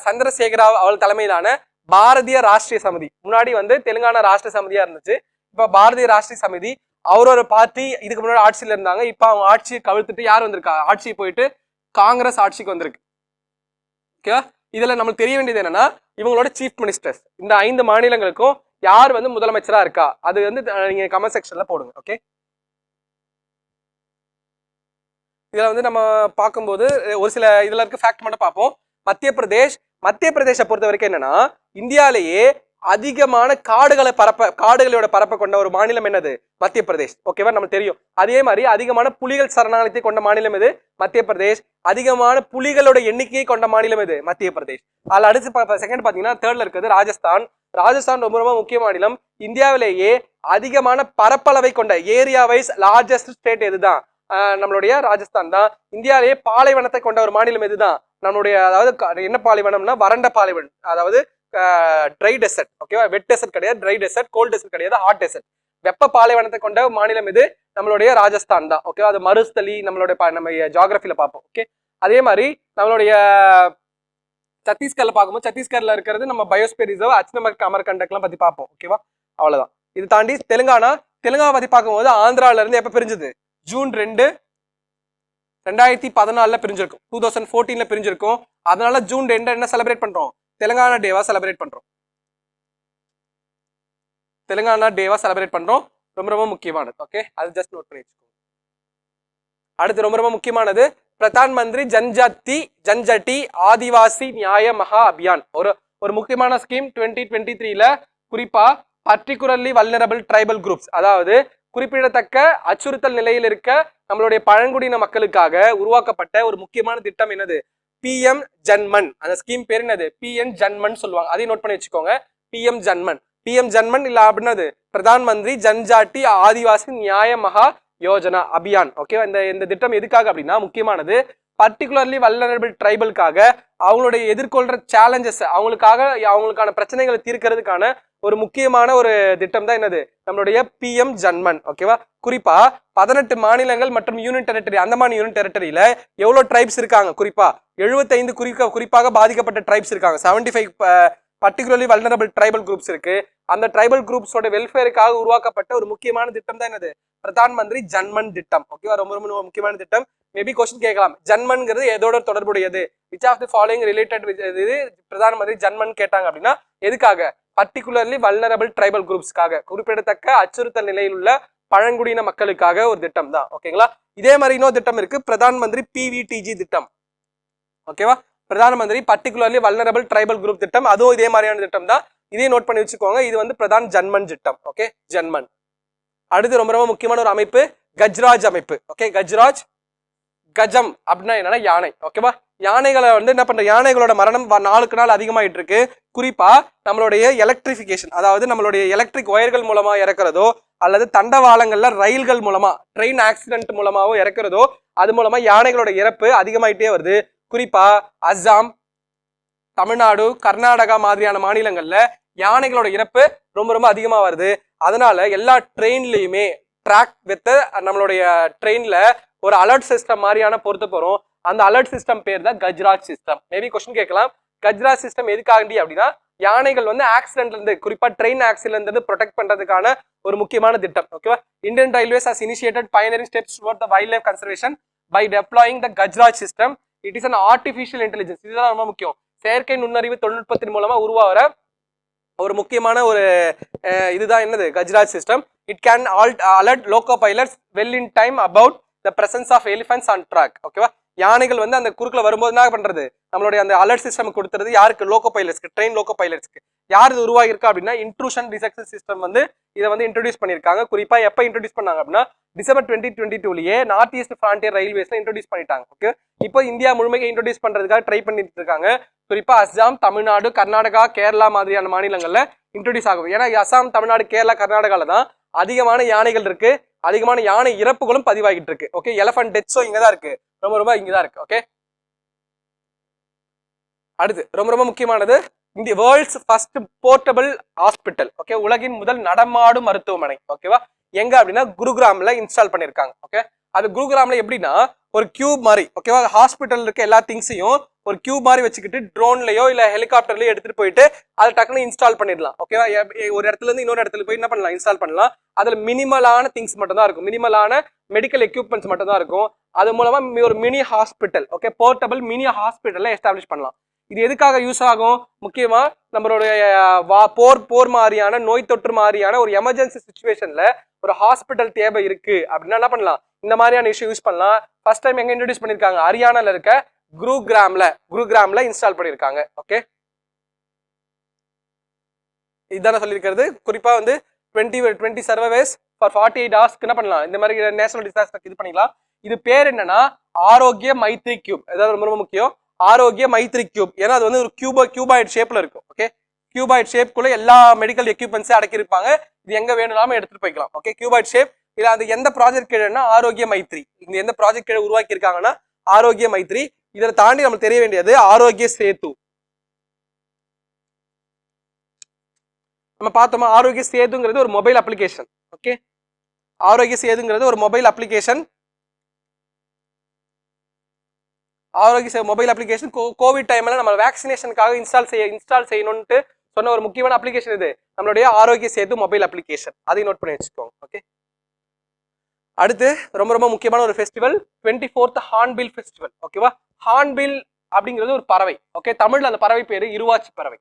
சந்திரசேகரா அவள் தலைமையிலான பாரதிய ராஷ்டிரிய சமிதி. முன்னாடி தெலுங்கானா ராஷ்டிரிய சமிதியா இருந்துச்சு. இப்ப பாரதிய ராஷ்டிரிய சமிதி அவரோட பார்ட்டி இதுக்கு முன்னாடி ஆட்சியில இருந்தாங்க. இப்ப அவங்க ஆட்சியை கவிழ்த்துட்டு யார் வந்திருக்கா, ஆட்சி போயிட்டு காங்கிரஸ் ஆட்சிக்கு வந்திருக்கு. ஓகேவா? இதுல நம்மளுக்கு தெரிய வேண்டியது என்னன்னா இவங்களோட சீஃப் மினிஸ்டர்ஸ் இந்த 5 மாநிலங்களுக்கும் யார் முதலமைச்சரா இருக்கா அது நீங்க கமெண்ட் செக்ஷன்ல போடுங்க. ஓகே, இதுல நம்ம பார்க்கும்போது ஒரு சில இதுல இருக்க ஃபேக்ட் மட்டும் பார்ப்போம். மத்திய பிரதேச பொறுத்த வரைக்கும் என்னன்னா இந்தியாலேயே அதிகமான காடுகளோட பரப்ப கொண்ட ஒரு மாநிலம் என்னது மத்திய பிரதேஷ். ஓகேவா? நமக்கு தெரியும். அதே மாதிரி அதிகமான புலிகள் சரணாலயத்தை கொண்ட மாநிலம் எது மத்திய பிரதேஷ். அதிகமான புலிகளோட எண்ணிக்கையை கொண்ட மாநிலம் எது மத்திய பிரதேஷ். அதுல அடுத்து செகண்ட் பாத்தீங்கன்னா தேர்ட்ல இருக்கிறது ராஜஸ்தான். ராஜஸ்தான் ரொம்ப ரொம்ப முக்கிய மாநிலம். இந்தியாவிலேயே அதிகமான பரப்பளவை கொண்ட ஏரியா வைஸ் லார்ஜஸ்ட் ஸ்டேட் எதுதான் நம்மளுடைய ராஜஸ்தான் தான். இந்தியாவிலேயே பாலைவனத்தை கொண்ட ஒரு மாநிலம் எதுதான் நம்மளுடைய, அதாவது என்ன பாலைவனம்னா வறண்ட பாலைவனம், அதாவது ட்ரை டெசர்ட். ஓகேவா? வெட் டெசர்ட் கிடையாது, ட்ரை டெசர்ட். கோல்ட் டெசர்ட் கிடையாது, ஹாட் டெசர்ட். வெப்ப பாலைவனத்தை கொண்ட மாநிலம் இது நம்மளுடைய ராஜஸ்தான் தான். ஓகேவா? அது மருஸ்தலி நம்மளுடைய நம்ம ஜியோகிராஃபில பார்ப்போம். ஓகே, அதே மாதிரி நம்மளுடைய சத்தீஸ்கர்ல பார்க்கும்போது சத்தீஸ்கர்ல இருக்கிறது நம்ம பயோஸ்பியர் ரிசர்வ், அமர்கண்டக்லாம் பத்தி பார்ப்போம். ஓகேவா? அவ்வளவுதான். இது தாண்டி தெலுங்கானா பத்தி பார்க்கும்போது ஆந்திரால இருந்து எப்ப பிரிஞ்சது? ஜூன் 2, 2014 பிரிஞ்சிருக்கும். 2014 பிரிஞ்சிருக்கும். அதனால ஜூன் 2 என்ன செலிப்ரேட் பண்றோம்? தெலுங்கானா டேவா செலிப்ரேட் பண்றோம். ரொம்ப ரொம்ப முக்கியமானது. ஓகே, அது ஜஸ்ட் நோட் பண்ணி வச்சுக்கோங்க. அடுத்து ரொம்ப ரொம்ப முக்கியமானது பிரதான் மந்திரி ஜன்ஜாதி ஆதிவாசி நியாய மகா அபியான். ஒரு முக்கியமான ஸ்கீம் 2023ல குறிப்பா பர்டிகுலர்லி வல்னரபிள் ட்ரைபல் குரூப்ஸ், அதாவது குறிப்பிடத்தக்க அச்சுறுத்தல் நிலையில் இருக்க நம்மளுடைய பழங்குடியின மக்களுக்காக உருவாக்கப்பட்ட ஒரு முக்கியமான திட்டம் என்னது? PM ஜன்மன். அந்த ஸ்கீம் பேர் என்னது? PM ஜன்மன் சொல்லுவாங்க. அதையும் நோட் பண்ணி வச்சுக்கோங்க. PM ஜன்மன் இல்ல அப்படின்னது பிரதான் மந்திரி ஜன்ஜாதி ஆதிவாசி நியாய மகா யோஜனா அபியான். ஓகே, இந்த திட்டம் எதுக்காக அப்படின்னா முக்கியமானது பர்டிகுலர்லி வல்னரபிள் ட்ரைபலுக்காக அவங்களுடைய எதிர்கொள்ற சேலஞ்சஸ், அவங்களுக்கான பிரச்சனைகளை தீர்க்கிறதுக்கான ஒரு முக்கியமான ஒரு திட்டம் தான் என்னது நம்மளுடைய PM ஜன்மன். ஓகேவா? குறிப்பா 18 மாநிலங்கள் மற்றும் யூனியன் டெரிட்டரி, அந்தமான் யூனியன் டெரிட்டரியில எவ்வளவு ட்ரைப்ஸ் இருக்காங்க? குறிப்பா 75 குறிப்பாக பாதிக்கப்பட்ட ட்ரைப்ஸ் இருக்காங்க. 75 பர்டிகுலர்லி வல்னரபிள் ட்ரைபல் குரூப்ஸ் இருக்கு. அந்த ட்ரைபல் குரூப்ஸோட வெல்ஃபேருக்காக உருவாக்கப்பட்ட ஒரு முக்கியமான திட்டம் தான் என்னது? பிரதான் மந்திரி ஜன்மன் திட்டம். ஓகேவா? ரொம்ப ரொம்ப முக்கியமான திட்டம். மேபி கொஸ்டின் கேட்கலாம், ஜன்மன்ங்கிறது எதோட தொடர்புடையது? Which of the following related இது பிரதான் மந்திரி ஜன்மன் கேட்டாங்க அப்படின்னா எதுக்காக? பர்டிகுலர்லி வல்னரபிள் ட்ரைபல் குரூப்ஸ்க்காக, குறிப்பிடத்தக்க அச்சுறுத்தல் நிலையில் உள்ள பழங்குடியின மக்களுக்காக ஒரு திட்டம் தான். ஓகேங்களா? இதே மாதிரி இன்னொரு திட்டம் இருக்கு, பிரதான் மந்திரி PVTG திட்டம். ஓகேவா? பிரதான மந்திரி பர்டிகுலர்லி வல்னரபிள் ட்ரைபல் குரூப் திட்டம், அதுவும் இதே மாதிரியான திட்டம் தான். இதே நோட் பண்ணி வச்சுக்கோங்க. இது பிரதான் ஜன்மன் திட்டம். ஓகே, ஜன்மன். அடுத்து ரொம்ப ரொம்ப முக்கியமான ஒரு அமைப்பு கஜ்ராஜ் அமைப்பு. ஓகே, கஜம் அப்படின்னா என்னன்னா யானை. ஓகேவா? யானைகளை என்ன பண்ற, யானைகளோட மரணம் நாளுக்கு நாள் அதிகமாயிட்டு இருக்கு. குறிப்பா நம்மளுடைய எலக்ட்ரிபிகேஷன், அதாவது நம்மளுடைய எலக்ட்ரிக் ஒயர்கள் மூலமா இறக்குறதோ அல்லது தண்டவாளங்கள்ல ரயில்கள் மூலமா ட்ரெயின் ஆக்சிடென்ட் மூலமாவோ இறக்குறதோ, அது மூலமா யானைகளோட இறப்பு அதிகமாயிட்டே வருது. குறிப்பா அஸ்ஸாம், தமிழ்நாடு, கர்நாடகா மாதிரியான மாநிலங்கள்ல யானைகளோட இறப்பு ரொம்ப ரொம்ப அதிகமா வருது. அதனால எல்லா ட்ரெயின்லயுமே ட்ராக் வித் நம்மளுடைய ட்ரெயின்ல ஒரு அலர்ட் சிஸ்டம் மாதிரியான பொறுத்த போறோம். அந்த அலர்ட் சிஸ்டம் பேர் தான் கஜ்ராஜ் சிஸ்டம். மேபி கொஸ்டின் கேட்கலாம், கஜ்ராஜ் சிஸ்டம் எதுக்காண்டி அப்படின்னா யானைகள் ஆக்சிடென்ட்ல இருந்து, குறிப்பா ட்ரெயின் ஆக்சிடென்ட்ல இருந்து ப்ரொடெக்ட் பண்றதுக்கான ஒரு முக்கியமான திட்டம். ஓகேவா? Indian railways has initiated pioneering steps toward the wildlife conservation by deploying the Gajraj system. It is an artificial intelligence. இதுதான் ரொம்ப முக்கியம். செயற்கை நுண்ணறிவு தொழில்நுட்பத்தின் மூலமா உருவாகிற ஒரு முக்கியமான ஒரு இதுதான் என்னது Gajraj system. It can alert loco pilots well in time about the presence of elephants on track. ஓகேவா? யானைகள் வந்து அந்த குறுக்குல வரும்போது என்ன பண்றது, நம்மளுடைய அந்த அலர்ட் சிஸ்டம் கொடுத்துறது யாருக்கு, லோகோ பைலட்ஸ்க்கு, ட்ரெயின் லோகோ பைலட்ஸ்க்கு. யார் இது உருவாகிருக்கா அப்படின்னா இன்ட்ரூஷன் டிடெக்ஷன் சிஸ்டம் வந்து இதை வந்து இன்ட்ரோடியூஸ் பண்ணிருக்காங்க. குறிப்பா எப்ப இன்ட்ரோடியூஸ் பண்ணாங்க அப்படின்னா டிசம்பர் 2022லயே நார்த் ஈஸ்ட் ஃபிரான்டியர் ரயில்வேஸ்ல இன்ட்ரோடியூஸ் பண்ணிட்டாங்க. ஓகே, இப்போ இந்தியா முழுமையாக இன்ட்ரோடியூஸ் பண்றதுக்காக ட்ரை பண்ணிட்டு இருக்காங்க. குறிப்பா அஸ்ஸாம், தமிழ்நாடு, கர்நாடகா, கேரளா மாதிரியான மாநிலங்கள்ல இன்ட்ரோடியூஸ் ஆகும். ஏன்னா அஸ்ஸாம், தமிழ்நாடு, கேரளா, கர்நாடகால தான் அதிகமான யானைகள் இருக்கு, அதிகமான யானை இறப்புகளும் பதிவாகிட்டு இருக்கு. ஓகே, எலஃபன்ட் டெத்ஸும் இங்கதான் இருக்கு, ரொம்ப ரொம்ப இங்கதான் இருக்கு. ஓகே, அடுத்து ரொம்ப ரொம்ப முக்கியமானது இந்த world's first portable hospital. Okay, உலகின் முதல் நடமாடும் மருத்துவமனை. ஓகேவா, எங்க அப்படின்னா குருகிராம்ல இன்ஸ்டால் பண்ணிருக்காங்க. ஓகே, அது குருகிராம்ல எப்படின்னா ஒரு கியூப் மாதிரி, ஓகேவா, ஹாஸ்பிட்டல் இருக்க எல்லா திங்ஸையும் ஒரு கியூப் மாதிரி வச்சுக்கிட்டு ட்ரோன்லயோ இல்ல ஹெலிகாப்டர்லயோ எடுத்துட்டு போயிட்டு அதை டக்குன்னு இன்ஸ்டால் பண்ணிடலாம். ஓகேவா, ஒரு இடத்துல இருந்து இன்னொரு இடத்துல போய் என்ன பண்ணலாம், இன்ஸ்டால் பண்ணலாம். அதுல மினிமலான திங்ஸ் மட்டும் தான் இருக்கும், மினிமலான மெடிக்கல் எக்யூப்மெண்ட்ஸ் மட்டும் தான் இருக்கும். அது மூலமா ஒரு mini hospital, okay, portable mini ஹாஸ்பிட்டல்ல எஸ்டாப்ளிஷ் பண்ணலாம். இது எதுக்காக யூஸ் ஆகும், முக்கியமா நம்மளுடைய போர் மாதிரியான நோய் தொற்று மாதிரியான ஒரு எமர்ஜென்சி சுச்சுவேஷன்ல ஒரு ஹாஸ்பிட்டல் தேவை இருக்கு அப்படின்னா என்ன பண்ணலாம், இந்த மாதிரியான இஷ்யூ யூஸ் பண்ணலாம். ஃபர்ஸ்ட் டைம் எங்க இன்ட்ரோடியூஸ் பண்ணிருக்காங்க, ஹரியானால இருக்க குருகிராம்ல இன்ஸ்டால் பண்ணிருக்காங்க. ஓகே, இதுதானே சொல்லியிருக்கிறது. குறிப்பா வந்து 20 சர்வவேஸ் ஃபார் 48 hours என்ன பண்ணலாம், இந்த மாதிரி நேஷனல் டிசாஸ்டர் இது பண்ணிக்கலாம். இது பேர் என்னன்னா ஆரோக்கிய மைத்ரி கியூப். ஏதாவது ரொம்ப ரொம்ப முக்கியம், ஆரோக்கிய மைத்ரி கியூப். ஏன்னா அது வந்து ஒரு கியூபாய்ட் ஷேப்ல இருக்கும். ஓகே, கியூபாய்ட் ஷேப்குள்ள எல்லா மெடிக்கல் எக்யூப்மெண்ட்ஸும் அடக்கி இருப்பாங்க. இது எங்க வேணும்னாலும் எடுத்துட்டு போய்க்கலாம். Okay, cuboid shape. இல்ல அது எந்த ப்ராஜெக்ட் கீழேன்னா ஆரோக்கிய மைத்ரி. இங்க எந்த ப்ராஜெக்ட் கீழே உருவாக்கி இருக்காங்கன்னா ஆரோக்கிய மைத்ரி. இதை தாண்டி நமக்கு தெரிய வேண்டியது ஆரோக்கிய சேது. நம்ம பார்த்தோமா, ஆரோக்கிய சேதுங்கிறது ஒரு மொபைல் அப்ளிகேஷன். ஓகே, ஆரோக்கிய சேதுங்கிறது ஒரு மொபைல் அப்ளிகேஷன். ஆரோக்கிய மொபைல் அப்ளிகேஷன் கோவிட் டைம்ல நம்ம வேக்சினேஷனுக்காக இன்ஸ்டால் செய்யணும்னு சொன்ன ஒரு முக்கியமான அப்ளிகேஷன் இது, நம்மளுடைய ஆரோக்கிய சேது மொபைல் அப்ளிகேஷன். அதையும் நோட் பண்ணி வச்சுக்கோங்க. ஓகே, அடுத்து ரொம்ப ரொம்ப முக்கியமான ஒரு ஃபெஸ்டிவல் 24th ஹார்ன்பில் ஃபெஸ்டிவல். ஓகேவா, ஹார்ன்பில் அப்படிங்கிறது ஒரு பறவை. ஓகே, தமிழ்ல அந்த பறவை பேரு இருவாச்சி பறவை.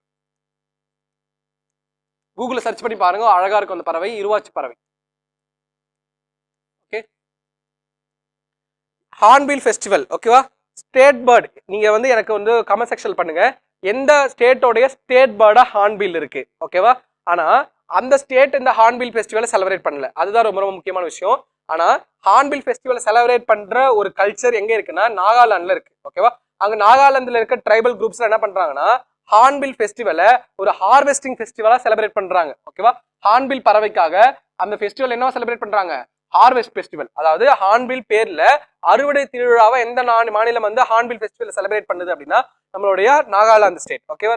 கூகுள்ல சர்ச் பண்ணி பாருங்க, அழகா இருக்கும் அந்த பறவை, இருவாச்சி பறவை. Okay, hornbill festival. ஓகேவா, ஸ்டேட் பேர்ட் நீங்க வந்து எனக்கு வந்து கமெண்ட் செக்ஷன் பண்ணுங்க, எந்த ஸ்டேட்டோடைய ஸ்டேட் பேர்டா ஹார்ன்பில் இருக்கு. ஓகேவா, ஆனா அந்த ஸ்டேட் இந்த ஹார்ன்பில் ஃபெஸ்டிவலை செலிப்ரேட் பண்ணல, அதுதான் ரொம்ப ரொம்ப முக்கியமான விஷயம். ஆனா ஹார்ன்பில் ஃபெஸ்டிவலை செலிப்ரேட் பண்ற ஒரு கல்ச்சர் எங்க இருக்குன்னா நாகாலாந்துல இருக்கு. ஓகேவா, அங்க நாகாலாந்துல இருக்க ட்ரைபல் குரூப்ஸ் என்ன பண்றாங்கன்னா ஹார்ன்பில் ஃபெஸ்டிவலை ஒரு ஹார்வெஸ்டிங் ஃபெஸ்டிவலா செலிப்ரேட் பண்றாங்க. ஓகேவா, ஹார்ன்பில் பறவைக்காக அந்த ஃபெஸ்டிவல் என்னவா செலிப்ரேட் பண்றாங்க, ஹார்வெஸ்ட் ஃபெஸ்டிவல். அதாவது ஹார்ன்பில் பேர்ல அறுவடை திருவிழாவை எந்த மாநிலம் வந்து ஹார்ன்பில் ஃபெஸ்டிவல் செலிப்ரேட் பண்ணுது அப்படின்னா நம்மளுடைய நாகாலாந்து ஸ்டேட். ஓகேவா,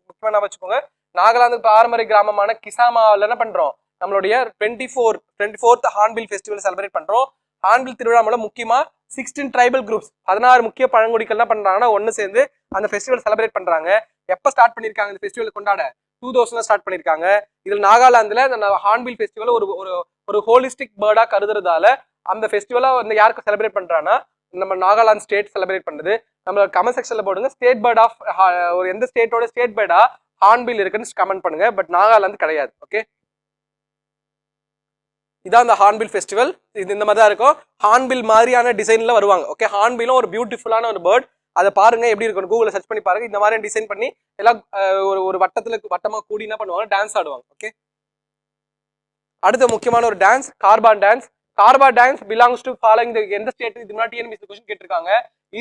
முக்கியமா வச்சுக்கோங்க, நாகாலாந்து பாரம்பரிய கிராமமான கிசாமாவில் என்ன பண்றோம், நம்மளுடைய 24th ஹார்ன்பில் ஃபெஸ்டிவல் செலிப்ரேட் பண்றோம். ஹார்ன்பில் திருவிழா மூலம் முக்கியமா 16 ட்ரைபல் குரூப்ஸ், 16 முக்கிய பழங்குடிகள் என்ன பண்றாங்கன்னா ஒன்னு சேர்ந்து அந்த ஃபெஸ்டிவல் செலிப்ரேட் பண்றாங்க. எப்ப ஸ்டார்ட் பண்ணிருக்காங்க இந்த ஃபெஸ்டிவல் கொண்டாட, 2000 ஸ்டார்ட் பண்ணிருக்காங்க. இதுல நாகாலாந்துல அந்த ஹார்ன்பில் ஃபெஸ்டிவல் ஒரு ஹோலிஸ்டிக் பேர்டா கருதுறதால அந்த ஃபெஸ்டிவலா வந்து யாருக்கு செலிப்ரேட் பண்றாங்கன்னா நம்ம நாகாலாந்து ஸ்டேட் செலிப்ரேட் பண்ணுது. நம்ம கமெண்ட் செக்ஷன்ல போடுங்க ஸ்டேட் பேர்ட் ஆஃப் ஒரு எந்த ஸ்டேட்டோட ஸ்டேட் பேர்டா ஹார்ன்பில் இருக்குன்னு கமெண்ட் பண்ணுங்க. பட் நாகாலாந்து கிடையாது. ஓகே, இதான் அந்த ஹார்ன்பில் ஃபெஸ்டிவல். இது இந்த மாதிரி தான் இருக்கும், ஹார்ன்பில் மாதிரியான டிசைன்ல வருவாங்க. ஓகே, ஹார்ன்பிலும் ஒரு பியூட்டிஃபுல்லான ஒரு பேர்ட், அதை பாருங்க எப்படி இருக்கும், கூகுள்ல சர்ச் பண்ணி பாருங்க. இந்த மாதிரி டிசைன் பண்ணி எல்லாம் ஒரு வட்டமா கூடி என்ன பண்ணுவாங்க, டான்ஸ் ஆடுவாங்க. ஓகே, அடுத்த முக்கியமான ஒரு dance Garba dance. Garba dance belongs to following எந்த ஸ்டேட், இது முன்னாடி டிஎன்பிஎஸ்சி क्वेश्चन கேட்டிருக்காங்க,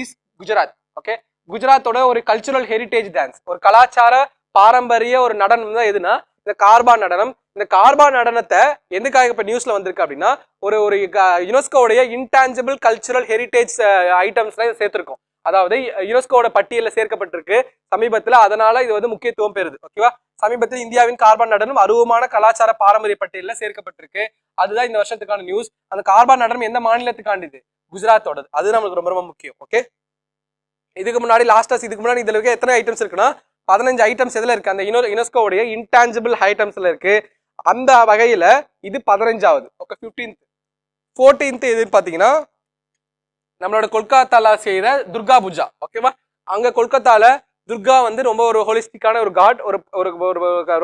இஸ் குஜராத். ஓகே, குஜராத்தோட ஒரு கல்ச்சுரல் ஹெரிட்டேஜ் டான்ஸ், ஒரு கலாச்சார பாரம்பரிய ஒரு நடனம் தான் எதுனா இந்த கார்பான் நடனம். இந்த கார்பான் நடனத்தை எதுக்காக இப்ப நியூஸ்ல வந்திருக்கு அப்படின்னா ஒரு யுனெஸ்கோடைய இன்டான்ஜிபிள் கல்ச்சுரல் ஹெரிட்டேஜ் ஐட்டம்ஸ்லாம் சேர்த்திருக்கும். அதாவது யுனெஸ்கோட பட்டியலில் சேர்க்கப்பட்டிருக்கு சமீபத்தில், அதனால இது வந்து முக்கியத்துவம் பெறுது. ஓகேவா, சமீபத்தில் இந்தியாவின் கார்பான் நடனம் அருவமான கலாச்சார பாரம்பரிய பட்டியலில் சேர்க்கப்பட்டிருக்கு. அதுதான் இந்த வருஷத்துக்கான நியூஸ். அந்த கார்பான் நடனம் எந்த மாநிலத்துக்காண்டிது, குஜராத்தோடது. அது நம்மளுக்கு ரொம்ப ரொம்ப முக்கியம். ஓகே, இதுக்கு முன்னாடி இதுக்கு முன்னாடி இதுல இருக்க எத்தனை ஐட்டம்ஸ் இருக்குன்னா 15 ஐட்டம்ஸ் எதுல இருக்கு, அந்த யுனெஸ்கோடைய இன்டான்ஜிபிள் ஐட்டம்ஸ்ல இருக்கு. அந்த வகையில இது 15வது. ஓகே, 14th எதுன்னு பாத்தீங்கன்னா நம்மளோட கொல்கத்தால செய்யற துர்கா பூஜா. ஓகேவா, அங்க கொல்கத்தால துர்கா வந்து ரொம்ப ஒரு ஹோலிஸ்டிக்கான ஒரு காட், ஒரு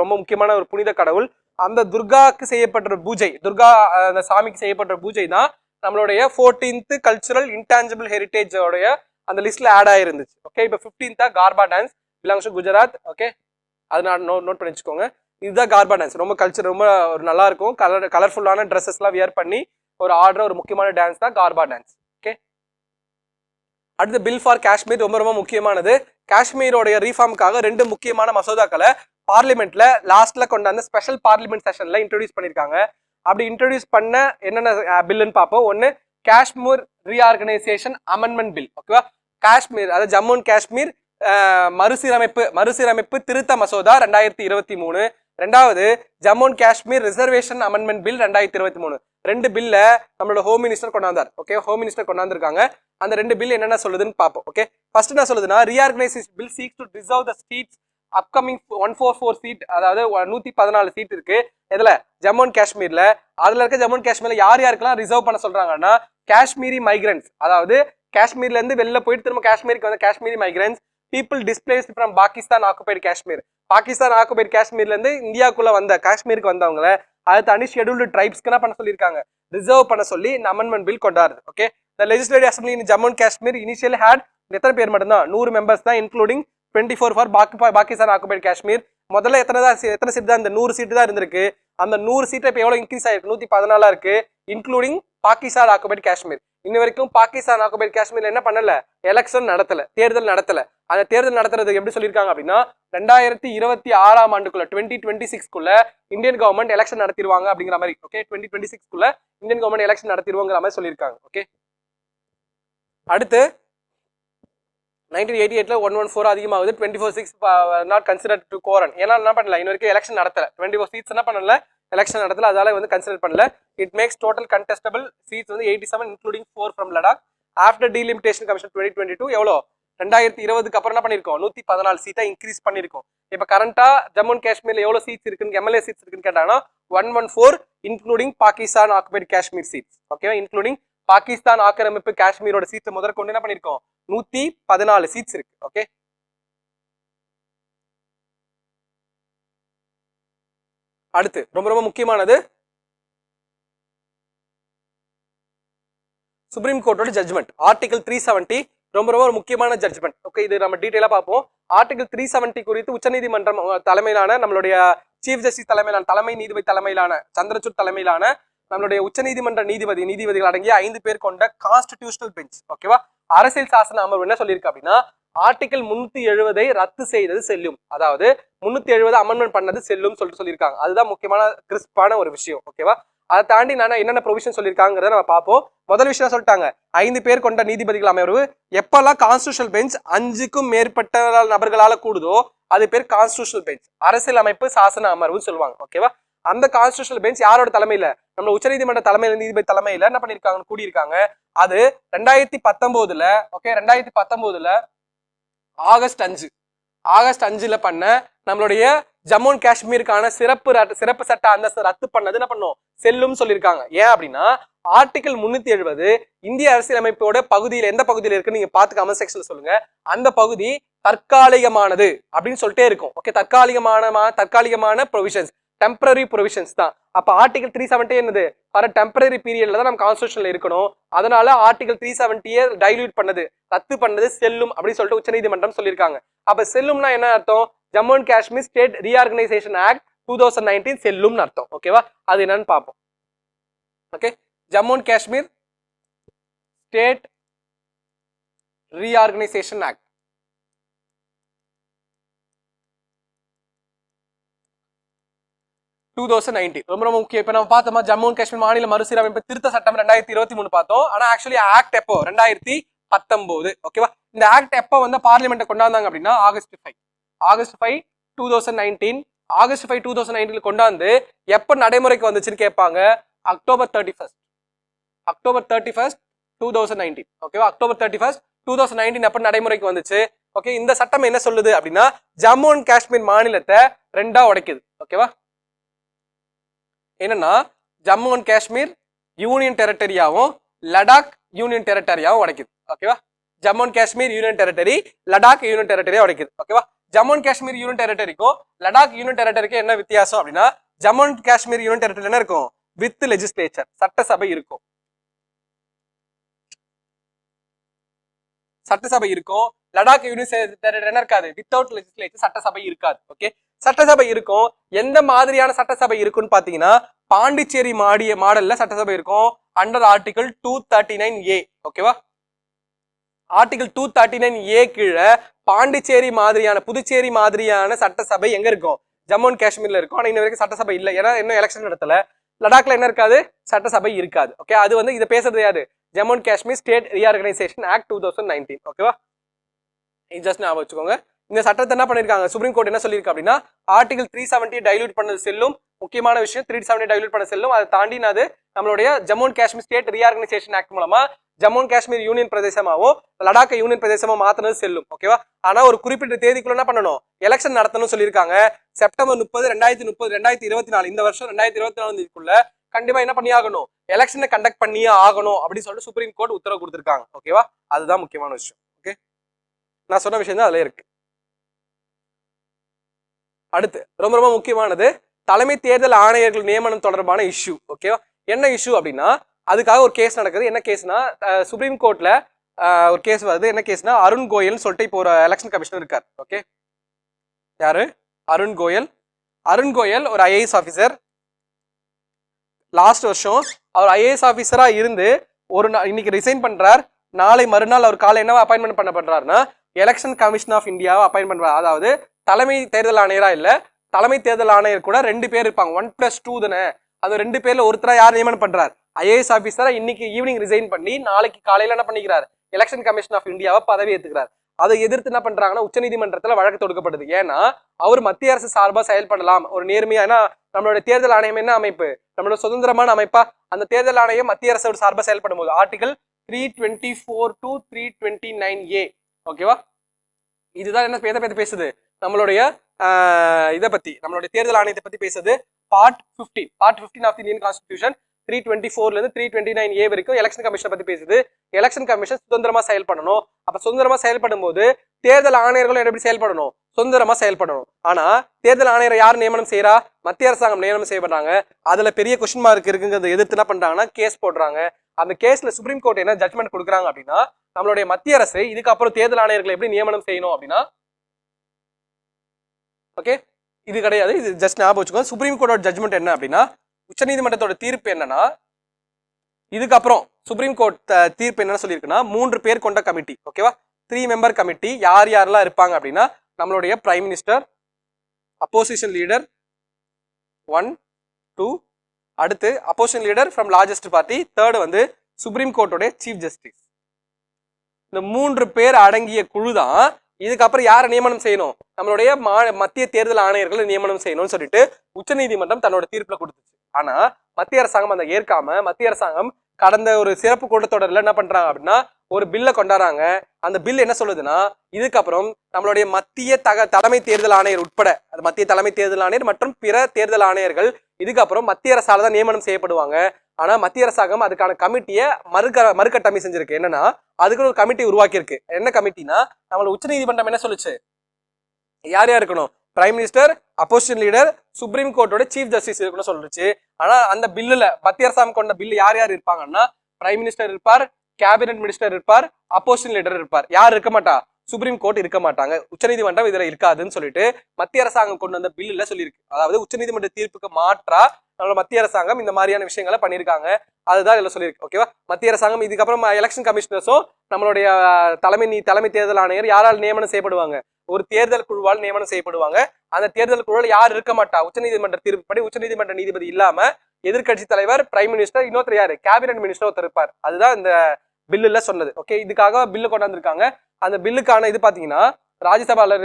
ரொம்ப முக்கியமான ஒரு புனித கடவுள். அந்த துர்காக்கு செய்யப்பட்ட பூஜை, துர்கா அந்த சாமிக்கு செய்யப்பட்ட பூஜை தான் நம்மளுடைய 14th கல்ச்சுரல் இன்டான்ஜிபிள் ஹெரிட்டேஜோடைய அந்த லிஸ்ட்ல ஆட் ஆயிருந்துச்சு. ஓகே, இப்போ 15th Garba dance belongs to Gujarat. Okay, அது நான் நோட் பண்ணி வச்சுக்கோங்க. இதுதான் கார்பா டான்ஸ். ரொம்ப கல்ச்சர், ரொம்ப ஒரு நல்லா இருக்கும். கலர்ஃபுல்லான ட்ரெஸ்ஸஸ்லாம் வியர் பண்ணி ஒரு ஆடுற ஒரு முக்கியமான டான்ஸ் தான் கார்பா டான்ஸ். ஓகே, அடுத்து பில் ஃபார் காஷ்மீர் ரொம்ப ரொம்ப முக்கியமானது. காஷ்மீரோடைய ரீஃபார்முக்காக 2 முக்கியமான மசோதாக்களை பார்லிமெண்ட்ல லாஸ்ட்ல கொண்டாந்து ஸ்பெஷல் பார்லிமெண்ட் செஷன்ல இன்ட்ரோடியூஸ் பண்ணிருக்காங்க. அப்படி இன்ட்ரோடியூஸ் பண்ண என்னென்ன பில்லுன்னு பார்ப்போம். ஒன்னு காஷ்மீர் ரீஆர்கனைசேஷன் அமெண்ட்மெண்ட் பில். ஓகேவா, காஷ்மீர் அதாவது ஜம்மு அண்ட் காஷ்மீர் மறுசீரமைப்பு திருத்த மசோதா 2023. ரெண்டாவது Jammu and Kashmir reservation amendment bill 2023. 2 பில்ல நம்மளோட ஹோம் மினிஸ்டர் கொண்டாந்தார். ஓகே, ஹோம் மினிஸ்டர் கொண்டாந்துருக்காங்க. அந்த 2 பில் என்னென்ன சொல்லுதுன்னு பார்ப்போம். ஓகே, ஃபர்ஸ்ட் என்ன சொல்லுதுன்னா, reorganisation bill seeks to deserve the seats upcoming 144 seat, அதாவது 114 சீட் இருக்கு. இதுல ஜம்மு அண்ட் காஷ்மீர்ல, அதுல இருக்க ஜம்மு அண்ட் காஷ்மீர்ல யார் யாருக்கெல்லாம் ரிசர்வ் பண்ண சொல்றாங்கன்னா, காஷ்மீரி மைக்ரன்ஸ், அதாவது காஷ்மீர்ல இருந்து வெளில போயிட்டு திரும்ப காஷ்மீருக்கு வந்த Kashmiri migrants, people displaced from Pakistan occupied Kashmir, Pakistan occupied காஷ்மீர்ல இருந்து இந்தியாவுக்குள்ள வந்த காஷ்மீருக்கு வந்தவங்கள அதை தாண்டி ஷெட்யூல்டு ட்ரைப்ஸ்க்கு என்ன பண்ண சொல்லியிருக்காங்க, ரிசர்வ் பண்ண சொல்லி இந்த அமெண்ட்மெண்ட் பில் கொண்டாடுது. Okay, the legislative assembly in Jammu and Kashmir initial had எத்தனை பேர் மட்டும்தான் 100 மெம்பர்ஸ் தான், including 24 for Pakistan occupied Kashmir. முதல்ல எத்தனை சீட் தான், இந்த 100 சீட்டு தான் இருந்திருக்கு. அந்த 100 சீட்டை இப்போ எவ்வளவு இன்க்ரீஸ் ஆயிருக்கு, 114 இருக்கு, இன்க்ளூடிங் பாகிஸ்தான் ஆக்குபைடு காஷ்மீர். இன்ன வரைக்கும் பாகிஸ்தான் ஆக்குபைடு காஷ்மீர்ல என்ன பண்ணல, எலெக்ஷன் நடத்தல, தேர்தல் நடத்தல. அந்த தேர்தல் நடத்துறது எப்படி சொல்லியிருக்காங்க அப்படின்னா, 2026 ஆண்டுக்குள்ள 2026 இந்தியன் கவர்மெண்ட் எலெக்ஷன் நடத்திடுவாங்க அப்படிங்கிற மாதிரி. ஓகே, 2026 இந்தியன் கவர்மெண்ட் எலெக்ஷன் நடத்திடுவோங்கிற மாதிரி சொல்லியிருக்காங்க. ஓகே, அடுத்து 1988 114 அதிகமாகுது, 24 சீட்ஸ் நாட் கன்சிடர்ட் டு கோரன். ஏன்னா என்ன பண்ணல, இன்ன வரைக்கும் எலெக்ஷன் நடத்தல, 24 சீட்ஸ் என்ன பண்ணல, எலெக்ஷன் நடத்தல, அதால வந்து கன்சிடர் பண்ணல. இட் மேக்ஸ் டோட்டல் கண்டெஸ்டபிள் சீட்ஸ் வந்து 87, including 4 from Ladakh. After delimitation commission 2022 எவ்வளோ, 2020க்கு அப்புறம் என்ன பண்ணிருக்கோம், 114 சீட்டை இன்க்ரீஸ் பண்ணிருக்கோம். இப்ப கரண்டா ஜம்மு அண்ட் காஷ்மீர்ல எவ்வளவு சீட்ஸ் இருக்குன்னு, எம்எல்ஏ சீட்ஸ் இருக்குன்னு கேட்டாங்கன்னா 114, including Pakistan occupied Kashmir seats. ஓகேவா, இன்க்ளூடிங் பாகிஸ்தான் ஆக்கிரமிப்பு காஷ்மீரோட சீட்ஸ் முதற்கொண்டு என்ன பண்ணிருக்கோம், 114 சீட்ஸ் இருக்கு. ஓகே, அடுத்து ரொம்ப ரொம்ப முக்கியமானது சுப்ரீம் கோர்ட்டோட ஜட்ஜ்மெண்ட் ஆர்டிகல் 370. ரொம்ப ரொம்ப ஒரு முக்கியமான ஜட்ஜ்மெண்ட். ஓகே, இது நம்ம டீடைலா பார்ப்போம். ஆர்டிகல் 370 குறித்து உச்சநீதிமன்றம் தலைமையிலான நம்மளுடைய சீஃப் ஜஸ்டிஸ் தலைமையிலான தலைமை நீதிபதி தலைமையிலான சந்திரசூட் தலைமையிலான நம்மளுடைய உச்சநீதிமன்ற நீதிபதிகள் அடங்கிய 5 பேர் கொண்ட கான்ஸ்டிடியூஷனல் பெஞ்ச். ஓகேவா, அரசியல் சாசன அமர்வு என்ன சொல்லியிருக்கு அப்படின்னா, ஆர்டிகல் 370 ரத்து செய்தது செல்லும், அதாவது 370 அமெண்ட்மெண்ட் பண்ணது செல்லும் சொல்லியிருக்காங்க. அதுதான் முக்கியமான கிறிஸ்பான ஒரு விஷயம். ஓகேவா, அதை தாண்டி நான் என்னென்ன ப்ரொவிஷன் சொல்லியிருக்காங்கிறத நம்ம பார்ப்போம். முதல் விஷயம் சொல்லிட்டாங்க, 5 பேர் கொண்ட நீதிபதிகள் அமர்வு எப்பெல்லாம் கான்ஸ்டிடியூஷனல் பெஞ்ச் 5க்கும் மேற்பட்ட நபர்களால கூடுதோ அது பேர் கான்ஸ்டிடியூஷனல் பெஞ்ச், அரசியல் அமைப்பு சாசன அமர்வுன்னு சொல்லுவாங்க. ஓகேவா, அந்த கான்ஸ்டிடியூஷனல் பெஞ்ச் யாரோட தலைமையில, நம்ம உச்சநீதிமன்ற தலைமையில நீதிபதி தலைமையில என்ன பண்ணிருக்காங்க, கூடியிருக்காங்க. அது 2019 ஓகே 2019 ஆகஸ்ட் 5 பண்ண நம்மளுடைய ஜம்மு அண்ட் காஷ்மீருக்கான சிறப்பு சட்ட அந்தஸ்து ரத்து பண்ணது என்ன பண்ணும், செல்லும் சொல்லியிருக்காங்க. ஏன் அப்படின்னா, ஆர்டிகல் 370 இந்திய அரசியலமைப்போட பகுதியில் எந்த பகுதியில் இருக்குன்னு நீங்க பார்த்து கமெண்ட் செக்ஷன்ல சொல்லுங்க. அந்த பகுதி தற்காலிகமானது அப்படின்னு சொல்லிட்டே இருக்கும். ஓகே, தற்காலிகமான ப்ரொவிஷன்ஸ், டெம்பரரி ப்ரொவிஷன்ஸ் தான். அப்ப ஆர்டிகல் 370 என்னது, வர டெம்பரரி பீரியட்ல தான் நம்ம கான்ஸ்டிடியூஷன்ல இருக்கணும். அதனால ஆர்டிகல் 370 டைல்யூட் பண்ணது, ரத்து பண்ணது செல்லும் அப்படின்னு சொல்லிட்டு உச்சநீதிமன்றம் சொல்லியிருக்காங்க. அப்ப செல்லும்னா என்ன அர்த்தம், Jammu and Kashmir state reorganisation act 2019 செல்லும்னு அர்த்தம். ஓகேவா, அது என்னன்னு பார்ப்போம். Okay, Jammu and Kashmir state reorganisation act 2019 ரொம்ப ரொம்ப முக்கியம். இப்ப நம்ம பார்த்தோமா, ஜம்மு அண்ட் காஷ்மீர் மாநில மறுசீரமைப்பு திருத்த சட்டம் 2023 பார்த்தோம். ஆனா ஆக்சுவலி ஆக்ட் எப்போ, 2019. ஓகேவா, இந்த ஆக்ட் எப்போ வந்து பார்லிமெண்ட் கொண்டாந்தாங்க அப்படின்னா ஆகஸ்ட் 5 2019. ஆகஸ்ட் 5 2019 கொண்டாந்து எப்ப நடைமுறைக்கு வந்துச்சுன்னு கேட்பாங்க, அக்டோபர் 31 2019. ஓகேவா, அக்டோபர் 31 2019 எப்ப நடைமுறைக்கு வந்துச்சு. ஓகே, இந்த சட்டம் என்ன சொல்லுது அப்படின்னா, ஜம்மு அண்ட் காஷ்மீர் மாநிலத்தை 2ஆ உடைக்குது. ஓகேவா, என்னன்னா ஜம்மு அண்ட் காஷ்மீர் யூனியன் டெரிட்டரியாவும் லடாக் யூனியன் டெரிட்டரியாவும் உடைக்குது. ஓகேவா, Jammu and Kashmir union territory, Ladakh union டெரிட்டரியா உடைக்குது. ஓகேவா, ஜம்மு அண்ட் காஷ்மீர் யூனியன் டெரிட்டரிக்கும் லடாக் யூனியன் டெரிட்டரிக்கும் என்ன வித்தியாசம் அப்படின்னா, Jammu and Kashmir union territory என்ன இருக்கும், வித் லெஜிஸ்லேச்சர், சட்டசபை இருக்கும். சட்டசபை இருக்கும். லடாக் யூனியன் டெரிட்டரி என்ன இருக்காது, வித்தவுட் லெஜிஸ்லேச்சர் சட்டசபை இருக்காது. ஓகே, சட்டசபை இருக்கும். எந்த மாதிரியான சட்டசபை இருக்குன்னு பாத்தீங்கன்னா பாண்டிச்சேரி மாடல்ல சட்டசபை இருக்கும். Under article 239A. ஓகேவா, ஆர்டிகல் 239A கீழே பாண்டிச்சேரி மாதிரியான புதுச்சேரி மாதிரியான சட்டசபை எங்க இருக்கும், ஜம்மு அண்ட் காஷ்மீர்ல இருக்கும். ஆனா இன்ன வரைக்கும் சட்டசபை இல்லை, ஏன்னா இன்னும் எலெக்ஷன் நடத்தல. லடாக்ல என்ன இருக்காது, சட்டசபை இருக்காது. ஓகே, அது வந்து இதை பேசுறது யாரு, Jammu and Kashmir state reorganisation act 2019. ஓகேவா, இது ஜஸ்ட் ஞாபகம் வச்சுக்கோங்க. இந்த சட்டத்தை என்ன பண்ணிருக்காங்க, சுப்ரீம் கோர்ட் என்ன சொல்லியிருக்கு அப்படின்னா ஆர்டிகல் 370 டைல்யூட் பண்ணது செல்லும். முக்கியமான விஷயம் 370 டைல்யூட் பண்ண செல்லும். அதை தாண்டி அது நம்மளுடைய Jammu and Kashmir state reorganisation act மூலமா ஜம்மு அண்ட் காஷ்மீர் யூனியன் பிரதேசமாவோ லடாக் யூனியன் பிரதேசமா மாத்தினது செல்லும். ஓகேவா, ஆனா ஒரு குறிப்பிட்ட தேதிக்குள்ள என்ன பண்ணணும், எலெக்ஷன் நடத்தணும்னு சொல்லியிருக்காங்க. செப்டம்பர் 30, 2030, 2024 இந்த வருஷம் 2024 கண்டிப்பா என்ன பண்ணி ஆகணும், எலெக்ஷனை கண்டக்ட் பண்ணியே ஆகணும் அப்படின்னு சொல்லிட்டு சுப்ரீம் கோர்ட் உத்தரவு கொடுத்திருக்காங்க. ஓகேவா, அதுதான் முக்கியமான விஷயம். ஓகே, நான் சொன்ன விஷயம் தான் அதுல இருக்கு. அடுத்து ரொம்ப ரொம்ப முக்கியமானது தலைமை தேர்தல் ஆணையர்கள் நியமனம் தொடர்பான இஷ்யூ. ஓகேவா, என்ன இஷ்யூ அப்படின்னா அதுக்காக ஒரு கேஸ் நடக்குது. என்ன கேஸ்னா சுப்ரீம் கோர்ட்ல ஒரு கேஸ் வருது. என்ன கேஸ்னா அருண் கோயல் சொல்லிட்டு இப்போ ஒரு எலெக்ஷன் கமிஷனர் இருக்கார். ஓகே, யாரு, அருண் கோயல். அருண் கோயல் ஒரு ஐஏஎஸ் ஆஃபீஸர். லாஸ்ட் வருஷம் அவர் ஐஏஎஸ் ஆஃபீஸரா இருந்து இன்னைக்கு ரிசைன் பண்றார். நாளை மறுநாள் அவர் காலை என்ன அப்பாயின்மெண்ட் பண்ண பண்றாருன்னா எலெக்ஷன் கமிஷன் ஆஃப் இந்தியாவை அப்பாயின்ட் பண்றாரு. அதாவது தலைமை தேர்தல் ஆணையரா இல்ல, தலைமை தேர்தல் ஆணையர் கூட 2 பேர் இருப்பாங்க. 1+2 தானே, அது 2 பேர்ல ஒருத்தரா யார் நியமனம் பண்றார், ஐஏஎஸ் ஆஃபீஸரா இன்னைக்கு ஈவினிங் ரிசைன் பண்ணி நாளைக்கு காலையில என்ன பண்ணிக்கிறார், எலெக்ஷன் கமிஷன் ஆஃப் இந்தியாவை பதவி ஏத்துக்கிறார். அதை எதிர்த்து என்ன பண்றாங்கன்னா உச்சநீதிமன்றத்துல வழக்கு தொடுக்கப்படுது. ஏன்னா அவர் மத்திய அரசு சார்பா செயல்படலாம், ஒரு நேர்மையா. ஏன்னா நம்மளுடைய தேர்தல் ஆணையம் என்ன அமைப்பு, நம்மளோட சுதந்திரமான அமைப்பா. அந்த தேர்தல் ஆணையம் மத்திய அரசோட சார்பா செயல்படும் போது ஆர்டிகல் 324 to 329A. ஓகேவா, இதுதான் என்ன எதை பேசுது, நம்மளுடைய இதை பத்தி, நம்மளுடைய தேர்தல் ஆணையத்தை பத்தி பேசுது. பார்ட் 15 ஆஃப் இந்தியன் கான்ஸ்டிடியூஷன் 324 இருந்து 329A வரைக்கும் எலெக்ஷன் கமிஷனை பத்தி பேசுது. எலெக்ஷன் கமிஷன் சுதந்திரமா செயல்படணும். அப்ப சுதந்திரமா செயல்படும் போது தேர்தல் ஆணையர்களும் எப்படி செயல்படணும், சுதந்திரமா செயல்படணும். ஆனா தேர்தல் ஆணையரை யார் நியமனம் செய்யறா, மத்திய அரசாங்கம் நியமனம் செய்யப்படுறாங்க. அதுல பெரிய கொஸ்டின் மார்க் இருக்குங்கிறத எதிர்த்து என்ன பண்றாங்கன்னா கேஸ் போடுறாங்க. அந்த கேஸ்ல சுப்ரீம் கோர்ட் என்ன ஜட்மெண்ட் கொடுக்குறாங்க அப்படின்னா நம்மளுடைய மத்திய அரசு இதுக்கப்புறம் தேர்தல் ஆணையர்களை எப்படி நியமனம் செய்யணும் அப்படின்னா, ஓகே இது கிடையாது, இது ஜஸ்ட் ஞாபகம் வச்சுக்கோங்க. சுப்ரீம் கோர்ட்டோட ஜட்மெண்ட் என்ன அப்படின்னா உச்சநீதிமன்றத்தோட தீர்ப்பு என்னன்னா இதுக்கப்புறம் சுப்ரீம் கோர்ட் தீர்ப்பு என்ன சொல்லியிருக்குன்னா 3 பேர் கொண்ட கமிட்டி. ஓகேவா, 3 மெம்பர் கமிட்டி. யார் யாரெல்லாம் இருப்பாங்க அப்படின்னா நம்மளுடைய பிரைம் மினிஸ்டர், அப்போசிஷன் லீடர் 1, 2, அடுத்து opposition leader from largest party, third வந்து சுப்ரீம் கோர்ட்டோட சீஃப் ஜஸ்டிஸ். இந்த 3 பேர் அடங்கிய குழு தான் இதுக்கப்புறம் யாரை நியமனம் செய்யணும், நம்மளுடைய மத்திய தேர்தல் ஆணையர்களை நியமனம் செய்யணும்னு சொல்லிட்டு உச்சநீதிமன்றம் தன்னோட தீர்ப்புல கொடுத்துச்சு. ஆனா மத்திய அரசாங்கம் அதை ஏற்காம மத்திய அரசாங்கம் கடந்த ஒரு சிறப்பு கூட்டத்தொடர்ல என்ன பண்றாங்க அப்படின்னா ஒரு பில்லை கொண்டாடுறாங்க. அந்த பில் என்ன சொல்லுதுன்னா இதுக்கப்புறம் நம்மளுடைய மத்திய தலைமை தேர்தல் ஆணையர் உட்பட, அது மத்திய தலைமை தேர்தல் ஆணையர் மற்றும் பிற தேர்தல் ஆணையர்கள் இதுக்கப்புறம் மத்திய அரசால தான் நியமனம் செய்யப்படுவாங்க. ஆனா மத்திய அரசாங்கம் அதுக்கான கமிட்டியை மறுகட்டமை செஞ்சிருக்கு. என்னன்னா அதுக்கு ஒரு கமிட்டி உருவாக்கி இருக்கு. என்ன கமிட்டினா நம்மளோட உச்சநீதிமன்றம் என்ன சொல்லுச்சு, யார் யார் இருக்கணும், prime minister, opposition leader, supreme கோர்ட்டோட சீஃப் ஜஸ்டிஸ் இருக்குன்னு சொல்லிருச்சு. ஆனா அந்த பில்லுல மத்திய அரசாங்கம் கொண்ட பில்லு யார் யார் இருப்பாங்கன்னா பிரைம் மினிஸ்டர் இருப்பார், கேபினட் மினிஸ்டர் இருப்பார், அப்போசிஷன் லீடர் இருப்பார். யார் இருக்க மாட்டா, சுப்ரீம் கோர்ட் இருக்க மாட்டாங்க. உச்சநீதிமன்றம் இதுல இருக்காதுன்னு சொல்லிட்டு மத்திய அரசாங்கம் கொண்டு வந்த பில்லுல சொல்லியிருக்கு. அதாவது உச்சநீதிமன்ற தீர்ப்புக்கு மாற்றா நம்மளோட மத்திய அரசாங்கம் இந்த மாதிரியான விஷயங்களை பண்ணியிருக்காங்க. அதுதான் இதுல சொல்லியிருக்கு. ஓகேவா, மத்திய அரசாங்கம் இதுக்கப்புறம் எலெக்ஷன் கமிஷனர்ஸும் நம்மளுடைய தலைமை தேர்தல் ஆணையர் யாரால் நியமனம் செய்யப்படுவாங்க, ஒரு தேர்தல் குழுவால் நியமனம் செய்யப்படுவாங்க. அந்த தேர்தல் குழுவில் யார் இருக்க மாட்டா, உச்சநீதிமன்ற தீர்ப்புப்படி உச்சநீதிமன்ற நீதிபதி இல்லாம எதிர்கட்சி தலைவர், பிரைம் மினிஸ்டர், இன்னொருத்தர் யாரு, கேபினட் மினிஸ்டர் ஒருத்தர் இருப்பார். அதுதான் இந்த பில்லுல சொன்னது. ஓகே, இதுக்காக பில்லு கொண்டாந்துருக்காங்க. அந்த பில்லுக்கான இது பாத்தீங்கன்னா ராஜ்யசபால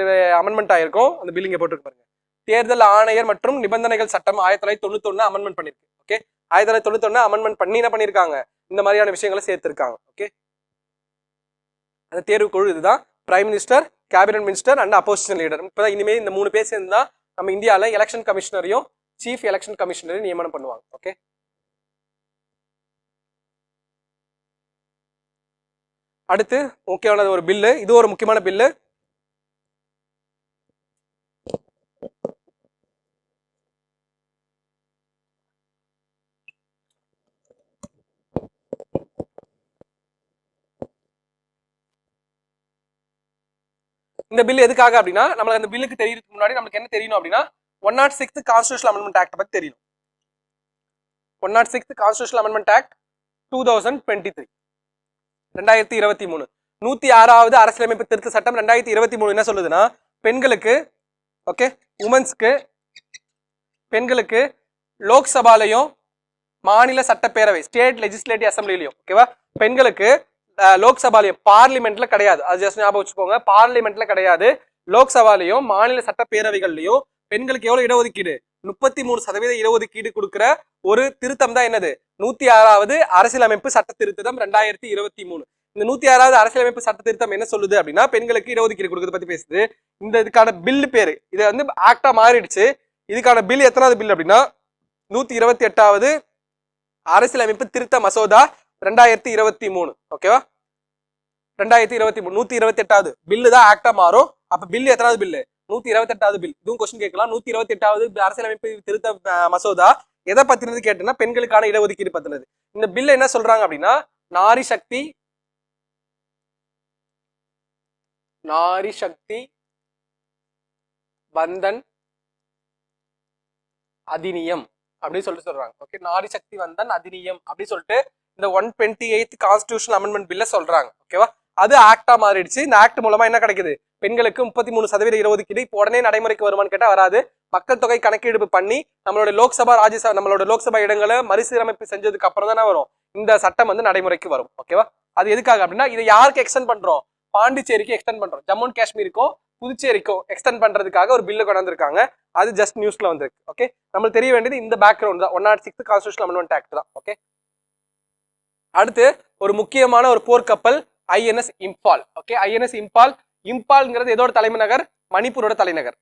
அமெண்ட்மெண்ட் ஆயிருக்கும். அந்த பில் இங்க போட்டுருக்கு பாருங்க. தேர்தல் ஆணையர் மற்றும் நிபந்தனைகள் சட்டம் 1991 அமெண்ட்மெண்ட் பண்ணிருக்கு. ஓகே, 1991 அமெண்ட்மெண்ட் பண்ணி என்ன பண்ணிருக்காங்க, இந்த மாதிரியான விஷயங்களை சேர்த்திருக்காங்க. ஓகே, அந்த தேர்வு குழு இதுதான், prime minister, cabinet minister and opposition leader. இப்பதான் இனிமேல் இந்த 3 பேர் சேர்ந்து தான் நம்ம இந்தியாவில எலெக்ஷன் கமிஷனரையும் சீஃப் எலெக்ஷன் கமிஷனரையும் நியமனம் பண்ணுவாங்க. ஓகே, அடுத்து முக்கியமானது ஒரு பில்லு, இது ஒரு முக்கியமான பில்லு. இந்த பில் எதுக்காக அப்படின்னா நம்மளுக்கு அந்த பில்லுக்கு தெரியறதுக்கு முன்னாடி நமக்கு என்ன தெரியணும் அப்படின்னா 106th கான்ஸ்டிடியூஷனல் அமெண்ட்மெண்ட் ஆக்ட் பத்தி தெரியணும். 106th கான்ஸ்டிடியூஷனல் அமெண்ட்மெண்ட் ஆக்ட் 2023 2023 106வது அரசியலமைப்பு திருத்த சட்டம் 2023 என்ன சொல்லுதுன்னா பெண்களுக்கு ஓகே உமன்ஸ்க்கு பெண்களுக்கு லோக்சபாலையும் மாநில சட்டப்பேரவை ஸ்டேட் லெஜிஸ்லேட்டிவ் அசம்பிளிலையும் ஓகேவா பெண்களுக்கு லோக்சபாலையும் பார்லிமெண்ட்ல கிடையாது, அது ஜஸ்ட் ஞாபகம் வச்சுக்கோங்க, பார்லிமெண்ட்ல கிடையாது, லோக்சபாலையும் மாநில சட்டப்பேரவைகள்லையும் பெண்களுக்கு எவ்வளவு இடஒதுக்கீடு 33% இடஒதுக்கீடு கொடுக்கிற ஒரு திருத்தம் தான் என்னது 106வது அரசியலமைப்பு சட்ட திருத்தம் 2023. இந்த 106வது அரசியலமைப்பு சட்ட திருத்தம் என்ன சொல்லுது அப்படின்னா பெண்களுக்கு இடஒதுக்கீடு கொடுக்கறத பத்தி பேசுது. இந்த இதுக்கான பில் பேரு இது வந்து ஆக்டா மாறிடுச்சு. இதுக்கான பில் எத்தனாவது பில் அப்படின்னா 128வது அரசியலமைப்பு திருத்த மசோதா 2023 ஓகேவா 2023 128வது பில்லு தான் ஆக்டா மாறும். அப்ப பில் எத்தனாவது பில்லு 128வது பில். இதுவும் கொஸ்டின் கேட்கலாம். 128வது அரசியலமைப்பு திருத்த மசோதா எதை பத்தினது கேட்டேன்னா பெண்களுக்கான இடஒதுக்கீடு பத்தினது. இந்த பில் என்ன சொல்றாங்க அப்படின்னா நாரி சக்தி வந்தன் அதிநியம் அப்படின்னு சொல்லிட்டு சொல்றாங்க. ஓகே நாரி சக்தி வந்தன் அதிநியம் அப்படின்னு சொல்லிட்டு இந்த 128th கான்ஸ்டிடியூஷனல் அமெண்ட்மெண்ட் பில்ல சொல்றாங்க. ஓகேவா அது ஆக்டா மாறிடுச்சு. இந்த ஆக்ட் மூலமா என்ன கிடைக்குது பெண்களுக்கு 33% இடஒதுக்கீடு. இப்போ உடனே நடைமுறைக்கு வருமானு கேட்டா வராது. மக்கள் தொகை கணக்கெடுப்பு பண்ணி நம்மளோட லோக்சபா ராஜ்யசபா நம்மளோட லோக்சபா இடங்களை மறுசீரமைப்பு செஞ்சதுக்கு அப்புறம் தானே வரும் இந்த சட்டம் வந்து நடைமுறைக்கு வரும். ஓகேவா அது எதுக்காக அப்படின்னா இதை யாருக்கு எக்ஸ்டெண்ட் பண்றோம் பாண்டிச்சேரிக்கு எக்ஸ்டெண்ட் பண்றோம், ஜம்மு அண்ட் காஷ்மீருக்கும் புதுச்சேரிக்கும் எக்ஸ்டெண்ட் பண்றதுக்காக ஒரு பில்லு கொண்டு வந்திருக்காங்க. அது ஜஸ்ட் நியூஸ்ல வந்திருக்கு. ஓகே நம்மளுக்கு தெரிய வேண்டியது இந்த பேக்ரவுண்ட் தான் 106th கான்ஸ்டிடியூஷனல் அமெண்ட்மெண்ட் ஆக்ட் தான். ஓகே அடுத்து ஒரு முக்கியமான ஒரு போர்க்கப்பல் ஐஎன்எஸ் இம்பால். ஓகே ஐஎன்எஸ் இம்பால்ங்கிறது எதோட தலைநகர் மணிப்பூரோட தலைநகர்.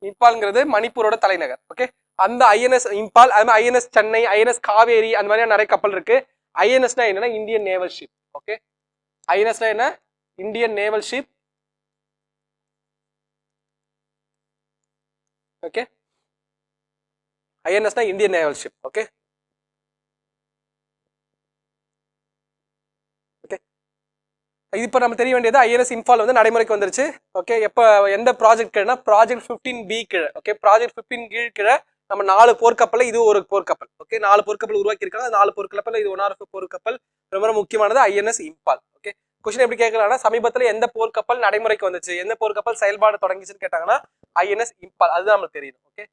இம்பால்ங்கிறது மணிப்பூரோட தலைநகர். ஓகே அந்த ஐஎன்எஸ் இம்பால் அது மாதிரி ஐஎன்எஸ் சென்னை ஐஎன்எஸ் காவேரி அந்த மாதிரி நிறைய கப்பல் இருக்கு. ஐஎன்எஸ்னா என்னன்னா இந்தியன் நேவல் ஷிப். ஓகே ஐஎன்எஸ்னா என்ன இந்தியன் நேவல் ஷிப். ஓகே ஐஎன்எஸ்னா இந்தியன் நேவல் ஷிப். ஓகே இப்போ நம்ம தெரிய வேண்டியது ஐஎன்எஸ் இம்பால் வந்து நடைமுறைக்கு வந்துருச்சு. ஓகே எப்போ எந்த ப்ராஜெக்ட் கீழே ப்ராஜெக்ட் 15B கீழே. ஓகே ப்ராஜெக்ட் 15 கீழே நம்ம 4 போர்க்கப்பல் இது ஒரு போர்க்கப்பல். ஓகே 4 போர்க்கப்பல் உருவாக்கி இருக்காங்க. 4 போர்க்கப்பல் இது 1 போர்க்கப்பல் ரொம்ப முக்கியமானது ஐஎன்எஸ் இம்பால். ஓகே கொஸ்டின் எப்படி கேட்கலாம்னா சமீபத்தில் எந்த போர்க்கப்பல் நடைமுறைக்கு வந்துச்சு எந்த போர்க்கப்பல் செயல்பாடு தொடங்கிச்சுன்னு கேட்டாங்கன்னா ஐஎன்எஸ் இம்பால் அதுதான் நம்மளுக்கு தெரியும். ஓகே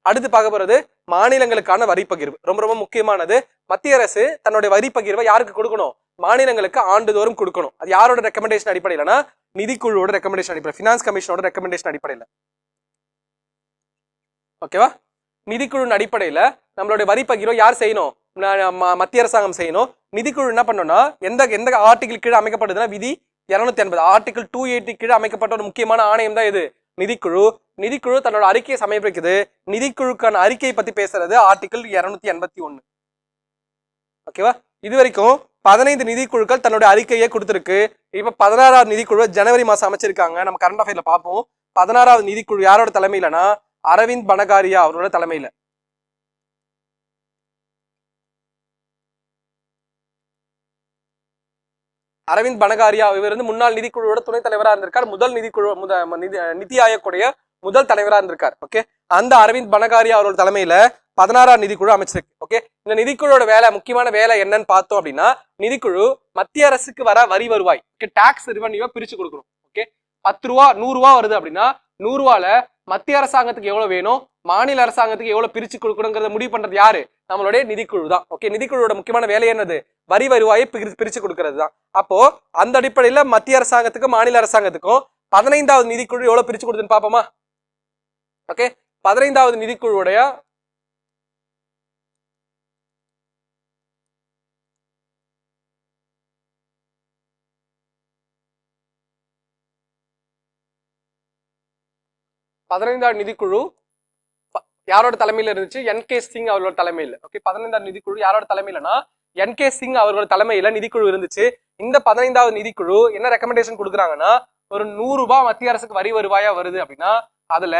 அடுத்து பார்க்க போறது மாநிலங்களுக்கான வரி பகிர்வு ரொம்ப முக்கியமானது. மத்திய அரசு தன்னுடைய வரி பகிர்வை யாருக்கு கொடுக்கணும் மாநிலங்களுக்கு ஆண்டுதோறும் கொடுக்கணும். அது யாரோட ரெக்கமெண்டேஷன் அடிப்படையிலனா நிதிக்குழுவோட ரெக்கமெண்டேஷன் அடிப்படையில் ஃபினான்ஸ் கமிஷனோட ரெக்கமெண்டேஷன் அடிப்படையில். ஓகேவா நிதிக்குழு அடிப்படையில நம்மளுடைய வரி பகிர்வை யார் செய்யணும் மத்திய அரசாங்கம் செய்யணும். நிதிக்குழு என்ன பண்ணணும்னா எந்த ஆர்டிகிள் கீழே அமைக்கப்படுதுன்னா விதி 280 ஆர்டிகிள் 280 கீழே அமைக்கப்பட்ட ஒரு முக்கியமான ஆணையம் தான் இது நிதிக்குழு. நிதிக்குழு தன்னோட அறிக்கையை சமர்ப்பிக்குது. நிதிக்குழுக்கான அறிக்கையை பத்தி பேசுறது ஆர்டிகிள் 281. ஓகேவா இது வரைக்கும் 15 நிதிக்குழுக்கள் தன்னுடைய அறிக்கையை கொடுத்திருக்கு. இப்ப 16வது நிதிக்குழு ஜனவரி மாசம் அமைச்சிருக்காங்க. நம்ம கரண்ட் அஃபேர்ல பார்ப்போம். 16வது நிதிக்குழு யாரோட தலைமையிலனா அரவிந்த் பனகாரியா அவரோட தலைமையில. அரவிந்த் பனகாரியா இவர் வந்து முன்னாள் நிதிக்குழுவோட துணைத் தலைவராக இருந்திருக்கார். முதல் நிதிக்குழு நிதி ஆயோக்குடைய முதல் தலைவராக இருந்திருக்கார். ஓகே அந்த அரவிந்த் பனகாரியா அவரோட தலைமையில 16வது நிதிக்குழு அமைச்சிருக்கு. ஓகே இந்த நிதிக்குழுவோட வேலை முக்கியமான வேலை என்னன்னு பார்த்தோம் அப்படின்னா நிதிக்குழு மத்திய அரசுக்கு வர வரி வருவாய் டாக்ஸ் ரெவன்யூவை பிரிச்சு கொடுக்கணும். ஓகே 10 ரூபா 100 ரூபா வருது அப்படின்னா 100 ரூபால மத்திய அரசாங்கத்துக்கு எவ்வளவு வேணும் மாநில அரசாங்கத்துக்கு எவ்வளவு பிரிச்சு கொடுக்கணுங்கிறத முடிவு பண்றது யாரு நம்மளுடைய நிதிக்குழு தான். ஓகே நிதிக்குழுவோட முக்கியமான வேலை என்னது வரி வருவாயை பிரிச்சு கொடுக்கறது தான். அப்போ அந்த அடிப்படையில மத்திய அரசாங்கத்துக்கும் மாநில அரசாங்கத்துக்கும் 15வது நிதிக்குழு எவ்வளவு பிரிச்சு கொடுத்துன்னு பாப்போமா. ஓகே 15வது நிதிக்குழுவுடைய நிதிக்குழு யாரோட தலைமையில இருந்துச்சு என்.கே. சிங் அவரோட தலைமையில. ஓகே 15வது நிதிக்குழு யாரோட தலைமையிலனா என்.கே. சிங் அவரோட தலைமையில நிதிக்குழு இருந்துச்சு. இந்த 15வது நிதிக்குழு என்ன ரெக்கமெண்டேஷன் கொடுக்குறாங்கன்னா ஒரு 100 ரூபாய் மத்திய அரசுக்கு வரி வருவாயா வருது அப்படின்னா அதுல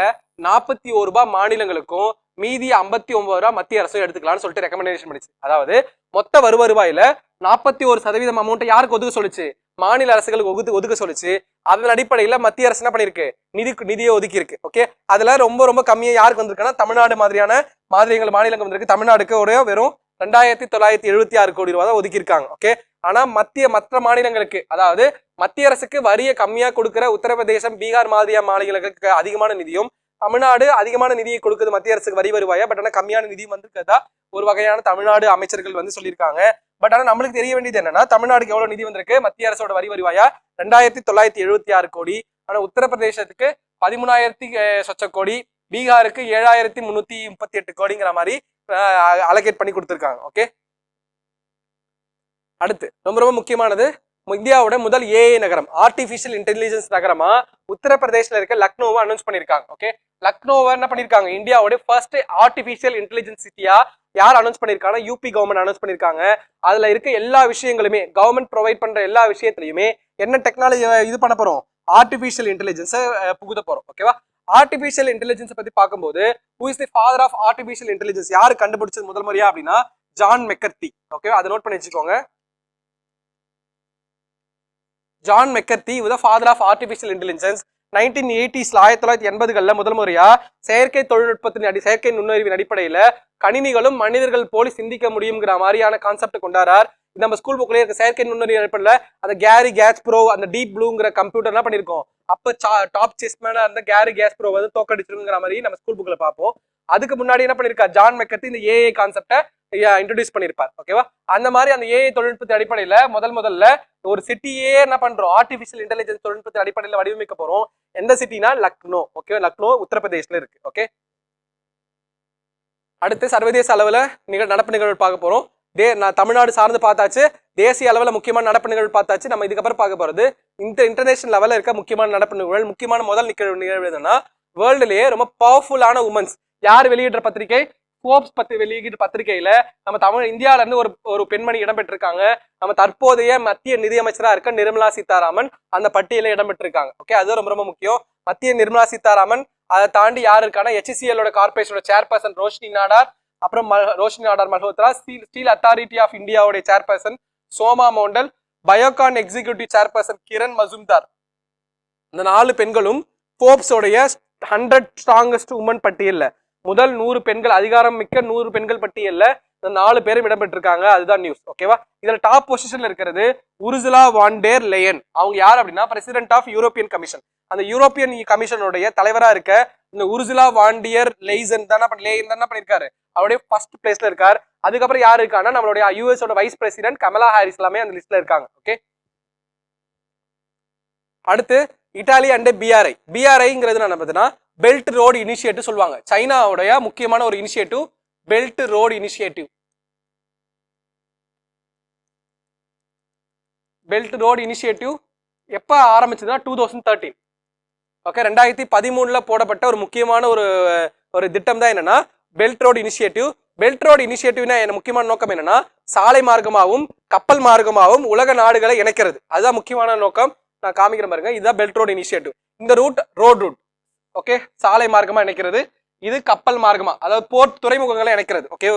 41 ரூபாய் மாநிலங்களுக்கும் மீதி 59 ரூபாய் மத்திய அரசும் எடுத்துக்கலாம்னு சொல்லிட்டு ரெக்கமெண்டேஷன் பண்ணிச்சு. அதாவது மொத்த வருவாயில 41% அமௌண்ட் யாருக்கு ஒதுக்க சொல்லுச்சு மாநில அரசுகளுக்கு ஒதுக்க சொல்லிச்சு. அதன் அடிப்படையில மத்திய அரசு என்ன பண்ணிருக்கு, நிதியை ஒதுக்கி இருக்கு. ஓகே, அதுல ரொம்ப ரொம்ப கம்மியா யாருக்கு வந்திருக்குன்னா தமிழ்நாடு மாதிரியான மாநிலங்கள் வந்திருக்கு. தமிழ்நாடுக்கு ஒரு வெறும் 2976 கோடி ரூபாய் தான் ஒதுக்கி இருக்காங்க. ஓகே, ஆனா மற்ற மாநிலங்களுக்கு, அதாவது மத்திய அரசுக்கு வரியை கம்மியா கொடுக்கிற உத்தரப்பிரதேசம், பீகார் மாதிரியான மாநிலங்களுக்கு அதிகமான நிதியும், தமிழ்நாடு அதிகமான நிதியை கொடுக்குது மத்திய அரசுக்கு வரி வருவாயா, பட் ஆனா கம்மியான நிதியும் வந்திருக்கிறதா ஒரு வகையான தமிழ்நாடு அமைச்சர்கள் வந்து சொல்லியிருக்காங்க. பட் ஆனா நம்மளுக்கு தெரிய வேண்டியது என்னன்னா, தமிழ்நாடுக்கு எவ்வளவு நிதி வந்திருக்கு, மத்திய அரசோட வரி வருவாயா 2976 கோடி. ஆனா உத்தரப்பிரதேசத்துக்கு 13,000 சொச்ச கோடி, பீகாருக்கு 7,338 கோடிங்கிற மாதிரி அலோகேட் பண்ணி கொடுத்துருக்காங்க. ஓகே, அடுத்து ரொம்ப ரொம்ப முக்கியமானது, இந்தியாவோட முதல் ஏஐ நகரம், ஆர்டிபிஷியல் இன்டெலிஜென்ஸ் நகரமா உத்தரப்பிரதேசல இருக்க லக்னோவை அனௌன்ஸ் பண்ணிருக்காங்க. ஓகே, லக்னோவை என்ன பண்ணிருக்காங்க, இந்தியாவோட ஃபர்ஸ்ட் ஆர்டிபிஷியல் இன்டெலிஜென்ஸ் சிட்டியா யார் அனௌன்ஸ் பண்ணிருக்காங்க, யூபி கவர்மெண்ட் அனௌன்ஸ் பண்ணிருக்காங்க. அதுல இருக்க எல்லா விஷயங்களுமே, கவர்மெண்ட் ப்ரொவைட் பண்ற எல்லா விஷயத்திலயுமே என்ன டெக்னாலஜி இது பண்ண போறோம், ஆர்டிபிஷியல் இன்டெலிஜென்ஸ் புகுத போறோம். ஓகேவா, ஆர்டிபிஷியல் இன்டெலிஜென்ஸ் பத்தி பார்க்கும்போது who is the father of artificial intelligence, யாரு கண்டுபிடிச்சது முதல் முறையா அப்படின்னா ஜான் மெக்கர்த்தி. ஓகே, அதை நோட் பண்ணி வச்சுக்கோங்க. John McCarthy the father of artificial intelligence. 1980s 1980களில் முதல் முறையா செயற்கை தொழில்நுட்பத்தின் செயற்கை நுண்ணறிவின் அடிப்படையில கணினிகளும் மனிதர்கள் போலி சிந்திக்க முடியுங்கிற மாதிரியான கான்செப்ட் கொண்டாடுறார். நம்ம ஸ்கூல் புக்லயே இருக்க செயற்கை நுண்ணறிவு அடிப்படையில் அந்த கேரி கேஸ்ப்ரோ, அந்த டீப் ப்ளூங்கிற கம்ப்யூட்டர் என்ன பண்ணிருக்கோம், அப்ப டாப் செஸ்மேனா இருந்த கேரி கேஸ்ப்ரோ வந்து தோக்கடிச்சிருங்கிற மாதிரி நம்ம ஸ்கூல் புக்ல பார்ப்போம். அதுக்கு முன்னாடி என்ன பண்ணிருக்கா, ஜான் மெக்கர்த்தி இந்த ஏஐ கான்செப்டை இன்ட்ரோடியூஸ் பண்ணிருப்பார். ஓகேவா, அந்த மாதிரி அந்த ஏஐ தொழில்நுட்பத்தின் அடிப்படையில முதல்ல ஒரு சிட்டியே என்ன பண்றோம், ஆர்டிபிஷியல் இன்டெலிஜென்ஸ் தொழில்நுட்பத்தின் அடிப்படையில் வடிவமைக்க போறோம். எந்த சிட்டினா லக்னோ. ஓகே, லக்னோ உத்தரப்பிரதேசல இருக்கு. ஓகே, அடுத்து சர்வதேச அளவுல நடப்பு நிகழ்வு பார்க்க போறோம். நான் தமிழ்நாடு சார்ந்து பார்த்தாச்சு, தேசிய அளவில் முக்கியமான நடப்பு நிகழ்வு பார்த்தாச்சு. நம்ம இதுக்கப்புறம் பார்க்க போறது இன்டர்நேஷனல் லெவலில் இருக்க முக்கியமான நடப்பு நிகழ்வுகள். முக்கியமான முதல் நிகழ்வு என்னன்னா, வேர்ல்டுலயே ரொம்ப பவர்ஃபுல்லான உமன்ஸ் யார் வெளியிடுற பத்திரிகை, ஃபோர்ப்ஸ் பத்தி வெளியிட்ட பத்திரிகையில நம்ம இந்தியாவில இருந்து ஒரு பெண்மணி இடம்பெற்றிருக்காங்க. நம்ம தற்போதைய மத்திய நிதியமைச்சரா இருக்க நிர்மலா சீதாராமன் அந்த பட்டியல இடம்பெற்றிருக்காங்க. ஓகே, அது ரொம்ப ரொம்ப முக்கியம். மத்திய நிர்மலா சீதாராமன், அதை தாண்டி யாரு இருக்காங்கன்னா HCLோட கார்பரேஷனோட சேர்பர்சன் ரோஷினி நாடார், அப்புறம் Roshni Nadar Malhotra, steel authority of இந்தியாவுடைய chairperson Soma Mondal, Biocon executive chairperson Kiran Mazumdar. இந்த 4 பெண்களும் ஃபோர்ப்ஸோடைய 100 ஸ்ட்ராங்கஸ்ட் உமன் பட்டியல்ல, முதல் 100 பெண்கள், அதிகாரம் மிக்க 100 பெண்கள் பட்டியல்ல இந்த 4 பேரும் இடம்பெற்றிருக்காங்க. அதுதான் நியூஸ். ஓகேவா, இதுல டாப் பொசிஷன்ல இருக்கிறது உர்சுலா வான் டெர் லெயன். அவங்க யார் அப்படின்னா பிரசிடென்ட் ஆஃப் யூரோப்பியன் கமிஷன். அந்த யூரோப்பியன் கமிஷனுடைய தலைவரா இருக்க இந்த உர்சுலா வான் டெர் லெயன் தானே பண்ணிருக்காரு, அவருடைய ஃபர்ஸ்ட் பிளேஸ்ல இருக்காரு. அதுக்கப்புறம் யாரு இருக்காங்கன்னா நம்மளுடைய யூஎஸோட வைஸ் பிரசிடென்ட் கமலா ஹாரிஸ் எல்லாமே அந்த லிஸ்ட்ல இருக்காங்க. ஓகே, அடுத்து இட்டாலி அண்ட் பிஆர்ஐங்கிறது என்ன பார்த்தீங்கன்னா பெல்ட் ரோடு இனிஷியேட்டிவ் சொல்லுவாங்க. சைனாவுடைய முக்கியமான ஒரு initiative belt road initiative. Belt road initiative எப்ப ஆரம்பிச்சதுன்னா 2013. ஓகே, 2013ல போடப்பட்ட ஒரு முக்கியமான ஒரு திட்டம் தான் என்னன்னா belt road initiative. Belt road இனிஷியேட்டிவ்னா முக்கியமான நோக்கம் என்னன்னா சாலை மார்க்கமாகவும் கப்பல் மார்க்கமாகவும் உலக நாடுகளை இணைக்கிறது. அதுதான் முக்கியமான நோக்கம். நான் காமிக்கிற பாருங்க, இதுதான் பெல்ட் ரோடு இனிஷியேட்டிவ். இந்த ரோட் ரூட். ஓகே, சாலை மார்க்கமா இணைக்கிறது. இது கப்பல் மார்க்கமா, அதாவது போர்ட் துறைமுகங்களை இணைக்கிறது. ஓகே,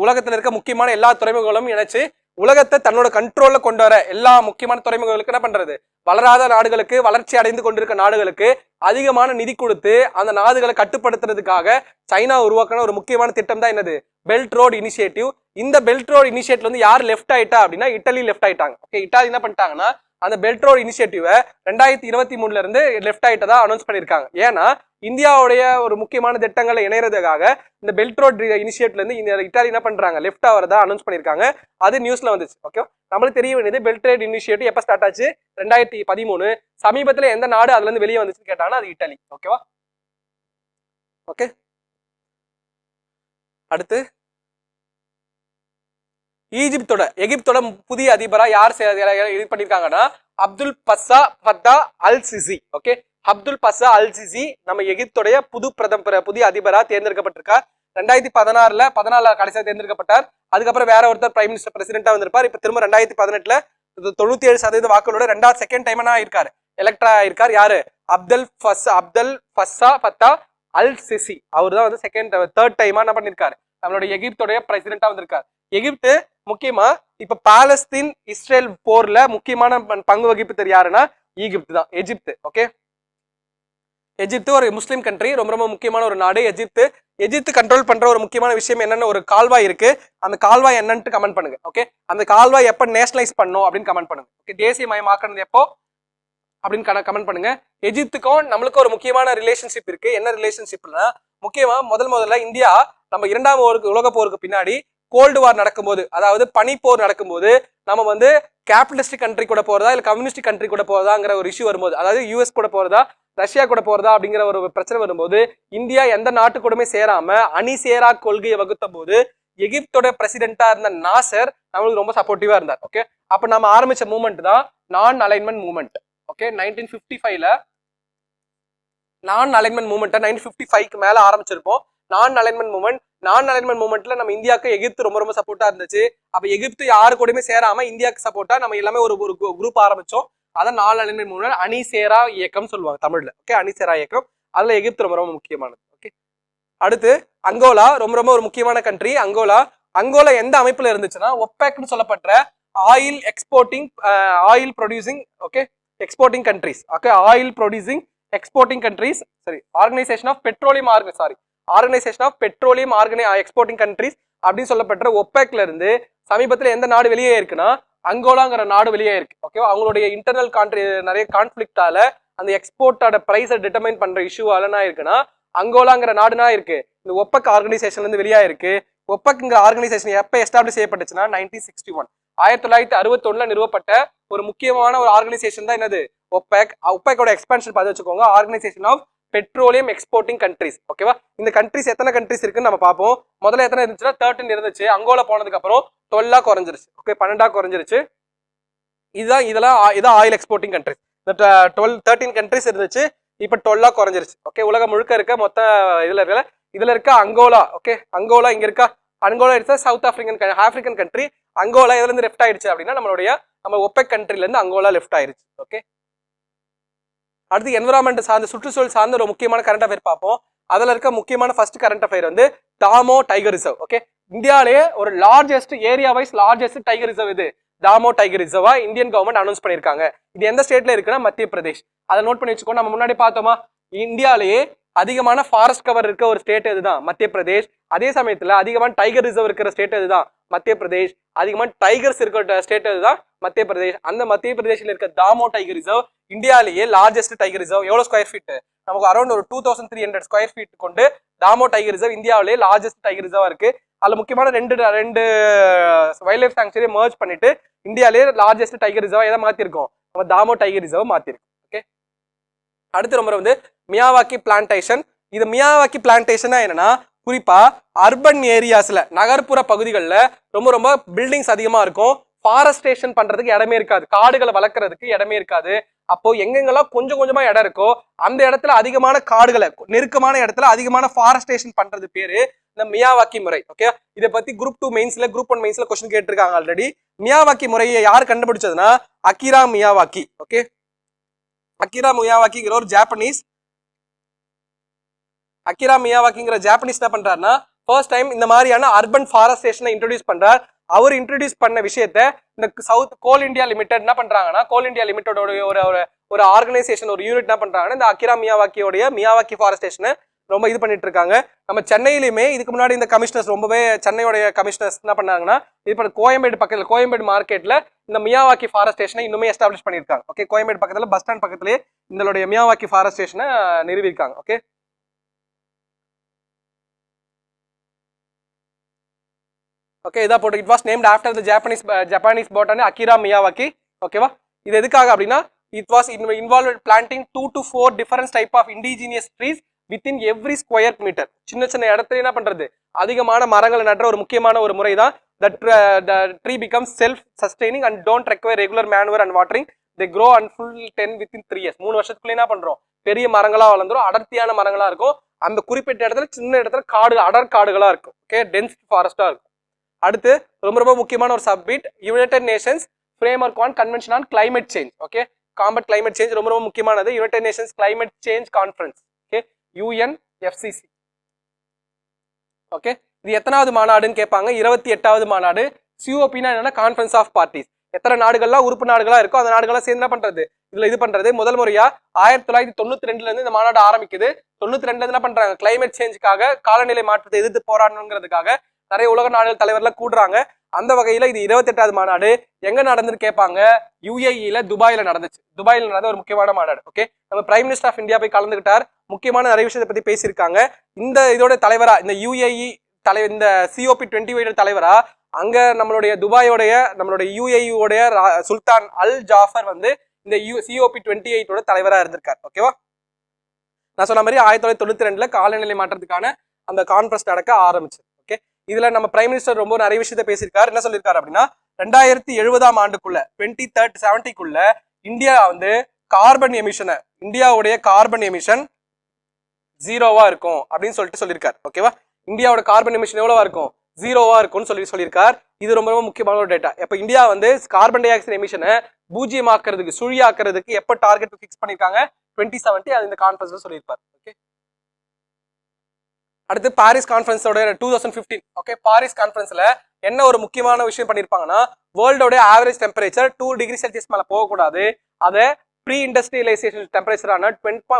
உலகத்துல இருக்க முக்கியமான எல்லா துறைமுகங்களும் இணைச்சு உலகத்தை தன்னோட கண்ட்ரோல்ல கொண்டு வர எல்லா முக்கியமான துறைமுகங்களுக்கு என்ன பண்றது, வளராத நாடுகளுக்கு, வளர்ச்சி அடைந்து கொண்டிருக்க நாடுகளுக்கு அதிகமான நிதி கொடுத்து அந்த நாடுகளை கட்டுப்படுத்துறதுக்காக சைனா உருவாக்கின ஒரு முக்கியமான திட்டம் தான் என்னது, பெல்ட் ரோடு இனிஷியேட்டிவ். இந்த பெல்ட் ரோடு இனிஷியேட்டிவ் வந்து யார் லெஃப்ட் ஆயிட்டா அப்படின்னா இட்டலி லெஃப்ட் ஆயிட்டாங்க. ஓகே, இட்டாலி என்ன பண்ணிட்டாங்கன்னா அந்த பெல்ட் ரோடு இனிஷியேட்டிவ் 2023ல இருந்து லெஃப்ட் ஆயிட்டதா அனௌன்ஸ் பண்ணிருக்காங்க. ஏன்னா இந்தியாவுடைய ஒரு முக்கியமான திட்டங்களை இணைறதுக்காக இந்த பெல்ட் ரோடு இனிஷியேட்டிவ்ல இருந்து இட்டாலி என்ன பண்றாங்க, லெஃப்ட் ஆகிறதா அனௌன்ஸ் பண்ணிருக்காங்க. அது நியூஸ்ல வந்துச்சு. ஓகே, நம்மளுக்கு தெரிய வேண்டியது பெல்ட் ரோடு இனிஷியேட்டிவ் எப்ப ஸ்டார்ட் ஆச்சு, 2013. சமீபத்துல எந்த நாடு அதுல இருந்து வெளியே வந்துச்சுன்னு கேட்டாங்கன்னா அது இட்டாலி. ஓகேவா, ஓகே, அடுத்து எகிப்தோட புதிய அதிபரா யார் இது பண்ணிருக்காங்கன்னா அப்துல் பஸ்ஸா Fatah al Sisi. Okay, Abdul பஸ்ஸா அல் சிசி நம்ம எகிப்தோடைய புதிய அதிபரா தேர்ந்தெடுக்கப்பட்டிருக்கார். 2014 கடைசியா தேர்ந்தெடுக்கப்பட்டார். அதுக்கப்புறம் வேற ஒருத்தர் பிரைம் மினிஸ்டர் பிரசிடென்டா வந்திருப்பார். இப்ப திரும்ப 2018ல 97% வாக்குகளோட செகண்ட் டைம் இருக்காரு, எலெக்டரா இருக்கார். யாரு, அப்துல் பஸ்ஸா ஃபத்தா அல் சிசி. அவர் தான் வந்து தேர்ட் டைமா என்ன பண்ணிருக்காரு, நம்மளுடைய எகிப்தோடைய பிரசிடென்டா வந்திருக்காரு. எகிப்து முக்கியமா இப்ப பாலஸ்தீன் இஸ்ரேல் போர்ல முக்கியமான பங்கு வகிப்பு யாருன்னா ஈகிப்து தான், எஜிப்து. ஓகே, எஜிப்து ஒரு முஸ்லீம் கண்ட்ரி, ரொம்ப ரொம்ப முக்கியமான ஒரு நாடு எஜிப்து. எஜிப்து கண்ட்ரோல் பண்ற ஒரு முக்கியமான விஷயம் என்னன்னு, ஒரு கால்வாய் இருக்கு, அந்த கால்வாய் என்னன்னு கமெண்ட் பண்ணுங்க. ஓகே, அந்த கால்வாய் எப்ப நேஷனலைஸ் பண்ணும் அப்படின்னு கமெண்ட் பண்ணுங்க. ஓகே, தேசியமயமாக்குறது எப்போ அப்படின்னு கமெண்ட் பண்ணுங்க. எஜிப்துக்கும் நம்மளுக்கும் ஒரு முக்கியமான ரிலேஷன்ஷிப் இருக்கு. என்ன ரிலேஷன்ஷிப்னா, முக்கியமா முதல்ல இந்தியா நம்ம இரண்டாம் உலக போருக்கு பின்னாடி கோல்டு வார் நடக்கும்போது, அதாவது பனிப்போர் நடக்கும்போது, நம்ம வந்து கேபிட்டலிஸ்டிக் கண்ட்ரி கூட போறதா இல்ல கம்யூனிஸ்டிக் கண்ட்ரி கூட போறதாங்கிற ஒரு இஷ்யூ வரும்போது, அதாவது யூஎஸ் கூட போறதா ரஷ்யா கூட போறதா அப்படிங்கிற ஒரு பிரச்சனை வரும்போது, இந்தியா எந்த நாட்டு கூடமே சேராம அணிசேரா கொள்கையை வகுத்த போது எகிப்தோட பிரசிடென்டா இருந்த நாசர் நம்மளுக்கு ரொம்ப சப்போர்ட்டிவா இருந்தார். ஓகே, அப்ப நம்ம ஆரம்பிச்ச மூவ்மெண்ட் தான் நான் அலைன்மெண்ட் மூவ்மெண்ட். ஓகே, 1955ல நான் அலைன்மெண்ட் மூவ்மெண்ட் 1955க்கு மேல ஆரம்பிச்சிருப்போம். நான் அலைன்மெண்ட் மூவ்மெண்ட்ல நம்ம இந்தியாவுக்கு எகிப்து ரொம்ப ரொம்ப சப்போர்ட்டா இருந்துச்சு. அப்ப எகிப்து யாரு கூடயுமே சேராம இந்தியாவுக்கு சப்போர்ட்டா நம்ம எல்லாமே ஒரு குரூப் ஆரம்பிச்சோம். அதான் நான் அலைன்மெண்ட் மூவ்மெண்ட், அணிசேரா இயக்கம் சொல்லுவாங்க தமிழ்ல. ஓகே, அணிசேரா இயக்கம், அதுல எகிப்து ரொம்ப ரொம்ப முக்கியமானது. ஓகே, அடுத்து அங்கோலா, ரொம்ப ரொம்ப ஒரு முக்கியமான கண்ட்ரி அங்கோலா எந்த அமைப்புல இருந்துச்சுன்னா, ஒப்பேக்னு சொல்லப்பட்ட oil exporting oil producing okay exporting countries. Okay, oil producing exporting countries, சரி, organisation of petroleum exporting countries அப்படின்னு சொல்லப்பட்ட ஒப்பேக்ல இருந்து சமீபத்தில் எந்த நாடு வெளியே இருக்குன்னா அங்கோலாங்கிற நாடு வெளியே இருக்கு. ஓகேவா, அவங்களுடைய இன்டர்னல் நிறைய கான்ஃபிளிக்டால அந்த எக்ஸ்போர்ட்டோட பிரைஸை டிட்டர்மைன் பண்ற இஷ்யூவால என்ன இருக்குன்னா அங்கோலாங்கிற நாடுனா இருக்கு இந்த ஒப்பக் ஆர்கனைசேஷன்ல இருந்து வெளியா இருக்கு. ஒப்பக்ங்கிற ஆர்கனைசேஷன் எப்ப எஸ்டாப்ளிஷ் செய்யப்பட்டுச்சுன்னா 1961, 1961 நிறுவப்பட்ட ஒரு முக்கியமான ஒரு ஆர்கனைசேஷன் தான் என்னது ஒப்பேக். ஒப்பேக்கோட எக்ஸ்பான்ஷன் பார்த்து வச்சுக்கோங்க, Organisation of petroleum exporting Countries. ஓகேவா, இந்த கண்ட்ரிஸ் எத்தனை கண்ட்ரிஸ் இருக்குன்னு நம்ம பார்ப்போம். முதல்ல எத்தனை இருந்துச்சுன்னா 13 இருந்துச்சு, அங்கோலா போனதுக்கு அப்புறம் 12 குறைஞ்சிருச்சு. ஓகே, 12 குறைஞ்சிருச்சு. இதான் ஆயில் எக்ஸ்போர்ட்டிங் கண்ட்ரிஸ். 13 கண்ட்ரிஸ் இருந்துச்சு, இப்ப 12 குறைஞ்சிருச்சு. ஓகே, உலகம் முழுக்க இருக்க மொத்த இதுல இருக்க அங்கோலா. ஓகே, அங்கோலா இங்க இருக்கா, Angola it's south African country. Angola எதுல இருந்து லெஃப்ட் ஆயிடுச்சு அப்படின்னா நம்ம ஒப்பேக் கண்ட்ரில இருந்து அங்கோலா லெஃப்ட் ஆயிருச்சு. ஓகே, அடுத்து என்விரான்மெண்ட் சார்ந்த சுற்றுச்சூழல் சார்ந்த ஒரு முக்கியமான கரண்ட் அஃபேர் பார்ப்போம். அதுல இருக்க முக்கியமான ஃபர்ஸ்ட் கரண்ட் அஃபேர் வந்து தாமோ டைகர் ரிசர்வ். ஓகே, இந்தியாவிலேயே ஒரு area wise largest tiger reserve இது தாமோ டைகர் ரிசர்வா இந்தியன் கவர்மெண்ட் அனௌன்ஸ் பண்ணிருக்காங்க. இது எந்த ஸ்டேட்ல இருக்குன்னா மத்திய பிரதேஷ். அதை நோட் பண்ணி வச்சுக்கோ. நம்ம முன்னாடி பார்த்தோமா, இந்தியாவிலேயே அதிகமான ஃபாரஸ்ட் கவர் இருக்க ஒரு ஸ்டேட் இதுதான் மத்திய பிரதேஷ். அதே சமயத்துல அதிகமான டைகர் ரிசர்வ் இருக்கிற ஸ்டேட் இதுதான் மத்திய பிரதேஷ். அதிகமான டைகர்ஸ் இருக்கிற ஸ்டேட் இதுதான் மத்திய பிரதேஷ். அந்த மத்திய பிரதேஷ்ல இருக்க தாமோ டைகர் ரிசர்வ் இந்தியாவிலேயே லார்ஜஸ்ட் டைகர் ரிசர்வ். எவ்வளவு ஸ்கொயர் ஃபீட்? நமக்கு அரௌண்ட் ஒரு 2300 ஸ்கொயர் ஃபீட் கொண்டு தாமோ டைகர் ரிசர்வ் இந்தியாவிலேயே லார்ஜஸ்ட் டைகர் ரிசர்வா இருக்கு. அதுல முக்கியமான ரெண்டு வைல்ட் லைஃப் சாங்சுரி மர்ஜ் பண்ணிட்டு இந்தியாவிலேயே லார்ஜஸ்ட் டைகர் ரிசர்வ் எதை மாத்திருக்கோம், நம்ம தாமோ டைகர் ரிசர்வ் மாத்திருக்கோம். ஓகே, அடுத்து ரொம்ப வந்து மியாவாக்கி பிளான்டேஷன். இது மியாவாக்கி பிளான்டேஷனா என்னன்னா, குறிப்பா அர்பன் ஏரியாஸ்ல நகர்ப்புற பகுதிகளில் ரொம்ப ரொம்ப பில்டிங்ஸ் அதிகமா இருக்கும், ஃபாரஸ்டேஷன் பண்றதுக்கு இடமே இருக்காது, காடுகளை வளர்க்கறதுக்கு இடமே இருக்காது. அப்போ எங்கெங்கெல்லாம் கொஞ்சம் கொஞ்சமா இடம் இருக்கோ அந்த இடத்துல அதிகமான காடுகளை, நெருக்கமான இடத்துல அதிகமான ஃபாரஸ்டேஷன் பண்றது பேரு இந்த மியாவாக்கி முறை. ஓகே, இதை பத்தி குரூப் 2 மெயின்ஸ்ல குரூப் 1 மெயின்ஸ்ல கொஸ்டின் கேட்டிருக்காங்க ஆல்ரெடி. மியாவாக்கி முறையை யார் கண்டுபிடிச்சதுன்னா அகிரா மியாவாக்கி. ஓகே, அகிரா மியாவாக்கிங்கிற ஒரு ஜாப்பனீஸ். அகிரா மியாவாக்கிங்கிற ஜாப்பனீஸ் என்ன பண்றாருன்னா ஃபர்ஸ்ட் டைம் இந்த மாதிரியான அர்பன் ஃபாரஸ்டேஷனை இன்ட்ரோடியூஸ் பண்றார். அவர் இன்ட்ரோடியூஸ் பண்ண விஷயத்த இந்த சவுத் கோல் இந்தியா லிமிடெட் என்ன பண்றாங்கன்னா, கோல் இந்தியா லிமிடெட் ஒரு ஆர்கனைசேஷன், ஒரு யூனிட் என்ன பண்றாங்கன்னா இந்த அகிரா மியாவாக்கியோடைய மியாவாக்கி ஃபாரஸ்டேஷனை ரொம்ப இது பண்ணிட்டு இருக்காங்க. நம்ம சென்னையிலுமே இதுக்கு முன்னாடி இந்த கமிஷனர்ஸ் ரொம்பவே சென்னையோடைய கமிஷனர்ஸ் என்ன பண்ணாங்கன்னா இப்போ கோயம்பேடு பக்கத்தில் கோயம்பேடு மார்க்கெட்ல இந்த மியாவாக்கி ஃபாரஸ்டேஷனை இன்னுமே எஸ்டாப்ளிஷ் பண்ணியிருக்காங்க. ஓகே, கோயம்பேடு பக்கத்தில் பஸ் ஸ்டாண்ட் பக்கத்துலேயே இந்த மியாவாக்கி ஃபாரஸ்டேஷனை நிறுவிருக்காங்க. ஓகே, ஓகே, இதா போட்டு it was named after the Japanese botany Akira Miyawaki. ஓகேவா, இது எதுக்காக அப்படின்னா it was involve planting 2 to 4 difference type of indigenous trees within every square metre. சின்ன சின்ன இடத்துல என்ன பண்றது, அதிகமான மரங்களை நடுற ஒரு முக்கியமான ஒரு முறை தான். the tree becomes self sustaining and don't require regular manure and watering. they grow and full 10 within 3 years. 3 வருஷத்துக்குள்ள என்ன பண்றோம், பெரிய மரங்களா வளர்ந்துரும், அடர்த்தியான மரங்களா இருக்கும். அந்த குறிப்பிட்ட இடத்துல சின்ன இடத்துல அடர் காடுகளா இருக்கும். ஓகே, டென்ஸ் ஃபாரஸ்டா இருக்கும். அடுத்து ரொம்ப ரொம்ப முக்கியமான ஒரு submit United Nations framework on convention on climate change. Okay, combat climate change ரொம்ப ரொம்ப முக்கியமானது. United Nations climate change conference. Okay, UNFCC. Okay, இது எத்தனாவது மாநாடுன்னு கேட்பாங்க. 28வது மாநாடு. சிஓபினா என்னன்னா கான்ஃபரன்ஸ் ஆஃப் பார்ட்டிஸ். எத்தனை நாடுகள்லாம் உறுப்பு நாடுகளா இருக்கோ அந்த நாடுகள்லாம் சேர்ந்து என்ன பண்றது, இதுல இது பண்றது. முதல் முறையா 1992 இருந்து இந்த மாநாடு ஆரம்பிக்குது. 92 என்ன பண்றாங்க, கிளைமேட் சேஞ்சுக்காக, காலநிலை மாற்றத்தை எதிர்த்து போராடணுங்கிறதுக்காக நிறைய உலக நாடுகள் தலைவர்லாம் கூடுறாங்க. அந்த வகையில இது 28வது மாநாடு. எங்க நடந்துன்னு கேட்பாங்க, யுஏஇல துபாயில நடந்துச்சு. துபாயில நடந்த ஒரு முக்கியமான மாநாடு. ஓகே, நம்ம பிரைம் மினிஸ்டர் ஆஃப் இந்தியா போய் கலந்துகிட்டார். முக்கியமான நிறைய விஷயத்தை பத்தி பேசியிருக்காங்க. இந்த இதோட தலைவரா, இந்த யுஏஇ தலைவர், இந்த COP28 தலைவரா அங்க நம்மளுடைய துபாயோடைய, நம்மளுடைய யுஏஇ சுல்தான் அல் ஜாஃபர் வந்து இந்த COP28 தலைவரா இருந்திருக்காரு. ஓகேவா, நான் சொன்ன மாதிரி 1992 காலநிலை மாற்றத்துக்கான அந்த கான்ஃபரன்ஸ் நடக்க ஆரம்பிச்சு. ஓகே, இதுல நம்ம பிரைம் மினிஸ்டர் ரொம்ப நிறைய விஷயத்த பேசியிருக்காரு. என்ன சொல்லியிருக்காரு அப்படின்னா, 2070 ஆண்டுக்குள்ள 2070 இந்தியா வந்து கார்பன் எமிஷனை, இந்தியாவுடைய கார்பன் எமிஷன் 0வா இருக்கும் அப்படின்னு சொல்லியிருக்காரு. ஓகேவா, இந்தியாவோட கார்பன் எமிஷன் எவ்வளவா இருக்கும், 0வா இருக்கும்னு சொல்லியிருக்கார். இது ரொம்ப ரொம்ப முக்கியமான ஒரு டேட்டா. இப்ப இந்தியா வந்து கார்பன் டை ஆக்சைடு எமிஷனை பூஜ்ஜியமாக்குறதுக்கு, சுழியாக்குறதுக்கு எப்ப டார்கெட் ஃபிக்ஸ் பண்ணிருக்காங்க, 2070. அது இந்த கான்ஃபரன்ஸ்ல சொல்லியிருப்பார். ஓகே, அடுத்து பாரிஸ் கான்ஃபரன்ஸோட 2015. ஓகே, பாரிஸ் கான்ஃபரன்ஸ்ல என்ன ஒரு முக்கியமான விஷயம் பண்ணிருப்பாங்கன்னா, வேர்ல்டோட ஆவரேஜ் டெம்பரேச்சர் 2 டிகிரி செல்சியஸ் மேல போகக்கூடாது. அதை ப்ரீ இண்டஸ்ட்ரியலைசேஷன் டெம்பரேச்சரான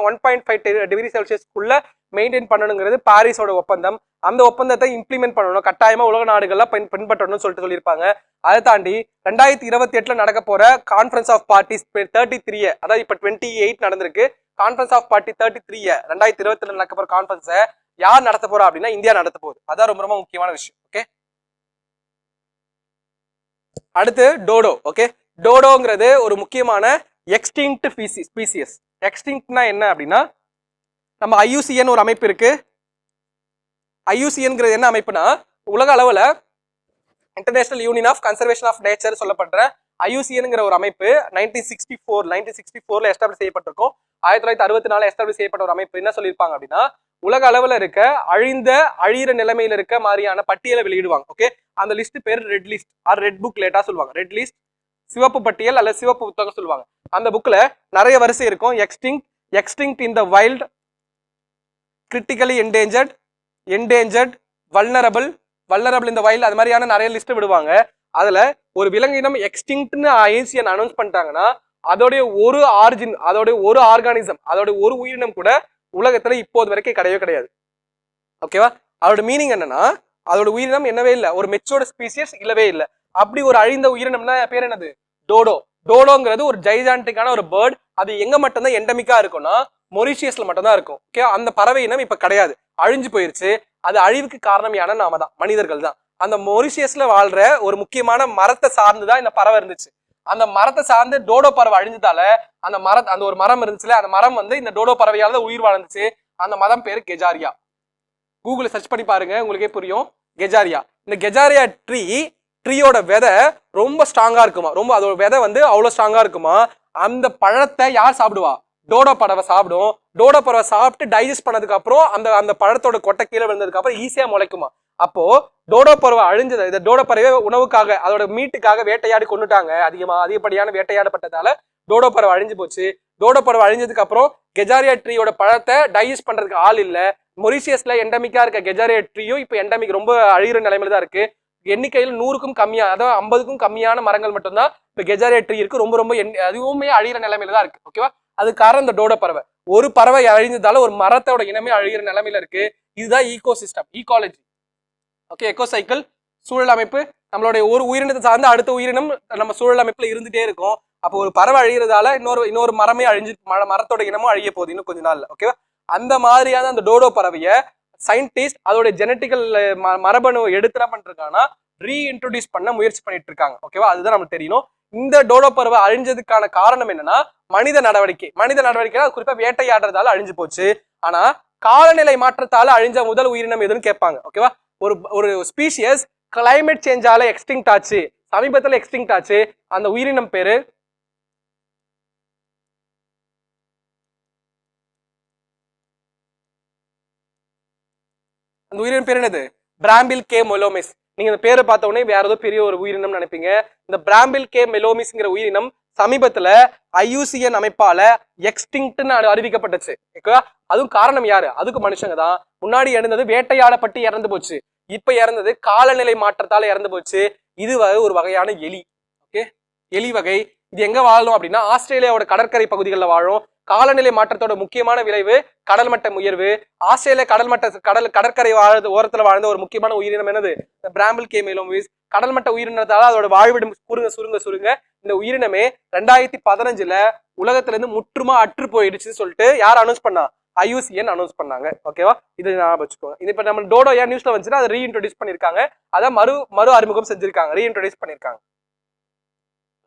1.5 டிகிரி செல்சியஸ்க்குள்ள மெயின்டைன் பண்ணணுங்கிறது பாரிஸோட ஒப்பந்தம். அந்த ஒப்பந்தத்தை இம்ப்ளிமெண்ட் பண்ணணும், கட்டாயமா உலக நாடுகள்லாம் பின்பற்றணும்னு சொல்லியிருப்பாங்க. அதை தாண்டி 2028 நடக்க போற கான்ஃபரன்ஸ் ஆஃப் பார்ட்டிஸ் 33, அதாவது இப்ப 28 நடந்திருக்கு. கான்ஃபரன்ஸ் ஆஃப் பார்ட்டி 33 2022 நடக்க போற கான்ஃபரன்ஸை யார் நடத்த போறா அப்படின்னா இந்தியா நடத்த போகுது. அதான் ரொம்ப ரொம்ப முக்கியமான விஷயம். ஓகே, அடுத்து டோடோ. ஓகே, டோடோங்கிறது ஒரு முக்கியமான எக்ஸ்டிங்க்ட் ஸ்பீசியஸ். எக்ஸ்டிங்க்ட்னா என்ன அப்படின்னா, நம்ம IUCN ஒரு அமைப்பு இருக்கு. IUCNங்கிறது என்ன அமைப்புனா, உலக அளவுல International Union of Conservation of Nature சொல்லப்படுற IUCNங்கிற ஒரு அமைப்பு 1964 எஸ்டாப்ளிஷ் செய்யப்பட்டிருக்கும். 1964 எஸ்டாப்ளிஷ் செய்யப்பட்ட ஒரு அமைப்பு. என்ன சொல்லியிருப்பாங்க அப்படின்னா, உலக அளவுல இருக்க அழியிற நிலைமையில இருக்க மாதிரியான பட்டியலை வெளியிடுவாங்க. ஓகே, அந்த லிஸ்ட் பேர் red list or red book லேட்டா சொல்லுவாங்க. ரெட் லிஸ்ட், சிவப்பு பட்டியல் அல்லது சிவப்பு புத்தகம் சொல்லுவாங்க. அந்த புக்ல நிறைய வரிசை இருக்கும். எக்ஸ்டிங்க்ட் இன் த வைல்ட், கிரிட்டிக்கலி என்டேஞ்சர்ட், வல்னரபிள் இந்த வைல்ட், அது மாதிரியான நிறைய லிஸ்ட் விடுவாங்க. அதுல ஒரு விலங்கினம் எக்ஸ்டிங்க்ட்னு IUCN அனௌன்ஸ் பண்ணிட்டாங்கன்னா, அதோடைய ஒரு ஆரிஜின், அதோடைய ஒரு ஆர்கானிசம், அதோடைய ஒரு உயிரினம் கூட உலகத்துல இப்போது வரைக்கும் கிடையாது. ஓகேவா, அதோட மீனிங் என்னன்னா, அதோட உயிரினம் என்னவே இல்லை, ஒரு மெச்சோர்டு ஸ்பீசியஸ் இல்லவே இல்லை. அப்படி ஒரு அழிந்த உயிரினம்னா பேர் என்னது, டோடோ. டோடோங்கிறது ஒரு ஜைஜான்டிக்கான ஒரு பேர்ட். அது எங்க மட்டும்தான் எண்டமிக்கா இருக்கும்னா மொரிஷியஸ்ல மட்டும்தான் இருக்கும். ஓகே, அந்த பறவை இனம் இப்ப கிடையாது, அழிஞ்சு போயிருச்சு. அது அழிவுக்கு காரணம் யானை, நாம தான், மனிதர்கள் தான். அந்த மொரிஷியஸ்ல வாழ்ற ஒரு முக்கியமான மரத்தை சார்ந்துதான் இந்த பறவை இருந்துச்சு. அந்த மரத்தை சார்ந்து டோடோ பறவை அழிஞ்சதால அந்த ஒரு மரம் இருந்துச்சுல, அந்த மரம் வந்து இந்த டோடோ பறவையால உயிர் வாழ்ந்துச்சு. அந்த மரம் பேரு கெஜாரியா. கூகுள் சர்ச் பண்ணி பாருங்க, உங்களுக்கே புரியும். கெஜாரியா. இந்த கெஜாரியா ட்ரீயோட விதை ரொம்ப ஸ்ட்ராங்கா இருக்குமா, அதோட விதை வந்து அவ்வளவு ஸ்ட்ராங்கா இருக்குமா. அந்த பழத்தை யார் சாப்பிடுவா, டோடோ பறவை சாப்பிடும். டோடோ பறவை சாப்பிட்டு டைஜஸ்ட் பண்ணதுக்கு அப்புறம் அந்த பழத்தோட கொட்டை கீழே விழுந்ததுக்கு அப்புறம் ஈஸியா முளைக்குமா. அப்போ டோடோ பறவை அழிஞ்சது. இந்த டோடோ பறவை உணவுக்காக, அதோட மீட்டுக்காக வேட்டையாடி கொண்டுட்டாங்க. அதிகப்படியான வேட்டையாடப்பட்டதால டோடோ பறவை அழிஞ்சு போச்சு. டோடோ பறவை அழிஞ்சதுக்கு அப்புறம் கெஜாரியா ட்ரீயோட பழத்தை டைஜஸ்ட் பண்றதுக்கு ஆள் இல்ல. மொரிஷியஸ்ல எண்டமிக்கா இருக்க கெஜாரியா ட்ரீயும் இப்ப எண்டமிக், ரொம்ப அழிகிற நிலைமையில தான் இருக்கு. எண்ணிக்கையில் 100க்கும் கம்மியா, அதாவது 50க்கும் கம்மியான மரங்கள் மட்டும்தான் இப்ப கெஜாரியா ட்ரீ இருக்கு. ரொம்ப அதுவுமே அழிகிற நிலைமையில தான் இருக்கு. ஓகேவா, அது காரணம் இந்த டோடோ பறவை. ஒரு பறவை அழிஞ்சதால ஒரு மரத்தோட இனமே அழிகிற நிலைமையில இருக்கு. இதுதான் ecosystem, ecology. Okay, eco cycle, சூழல் அமைப்பு. நம்மளுடைய ஒரு உயிரினத்தை சார்ந்து அடுத்த உயிரினம் நம்ம சூழல் அமைப்புல இருந்துட்டே இருக்கும். அப்போ ஒரு பறவை அழிகிறதால இன்னொரு மரமே அழிஞ்சு, மரத்தோட இனமும் அழிய போகுது இன்னும் கொஞ்ச நாள்ல. ஓகேவா, அந்த மாதிரியான அந்த டோடோ பறவைய சயின்டிஸ்ட் அதோட ஜெனட்டிக்கல் மரபணு எடுத்து என்ன பண்ணிருக்காங்கன்னா ரீஇன்ட்ரோடியூஸ் பண்ண முயற்சி பண்ணிட்டு இருக்காங்க. ஓகேவா, அதுதான் நமக்கு தெரியணும். இந்த டோடோ பறவை அழிஞ்சதுக்கான காரணம் என்னன்னா மனித நடவடிக்கை. குறிப்பா வேட்டையாடுறதால அழிஞ்சு போச்சு. ஆனா காலநிலை மாற்றத்தால அழிஞ்ச முதல் உயிரினம் எதுன்னு கேட்பாங்க. ஓகேவா, ஒரு ஸ்பீஷியஸ் கிளைமேட் சேஞ்சால எக்ஸ்டிங்க்ட் ஆச்சு, சமீபத்துல எக்ஸ்டிங்க்ட் ஆச்சு. அந்த உயிரினம் பேரு என்னது, பிராம்பில் கே மெலோமிஸ். நீங்க இந்த பேரை பார்த்த உடனே வேற ஏதோ பெரிய ஒரு உயிரினம் நினைப்பீங்க. இந்த பிராம்பில் கே மெலோமிஸ்ங்கிற உயிரினம் சமீபத்துல IUCN அமைப்பால எக்ஸ்டிங்க்ட்னு அறிவிக்கப்பட்டுச்சு. அதுவும் காரணம் யாரு, அதுக்கு மனுஷங்க தான். முன்னாடி இறந்தது வேட்டையாடப்பட்டு இறந்து போச்சு. இப்ப இறந்தது காலநிலை மாற்றத்தால இறந்து போச்சு. இது ஒரு வகையான எலி. ஓகே, எலி வகை. இது எங்க வாழும் அப்படின்னா ஆஸ்திரேலியாவோட கடற்கரை பகுதிகளில் வாழும். காலநிலை மாற்றத்தோட முக்கியமான விளைவு கடல் மட்ட உயர்வு. ஆஸ்திரேலியா கடற்கரை ஓரத்துல வாழ்ந்த ஒரு முக்கியமான உயிரினம் என்னது? பிராம்பிள் கேமிலோவிஸ். கடல் மட்ட உயிரினத்தால அதோட வாழ்விடம் சுருங்க இந்த உயிரினமே 2015 உலகத்துல இருந்து முற்றுமா அற்று போயிடுச்சுன்னு சொல்லிட்டு யார் அனௌன்ஸ் பண்ணா? IUCN அனௌன்ஸ் பண்ணாங்க. ஓகேவா, இது ஞாபகம் வச்சுக்கோங்க. இது இப்ப நம்ம டோடோ ஏன் நியூஸ்ல வந்துச்சுன்னா அதை ரீஇன்ட்ரோடியூஸ் பண்ணிருக்காங்க, அதை மறு அறிமுகம் செஞ்சிருக்காங்க, ரீஇன்ட்ரோடியூஸ் பண்ணிருக்காங்க.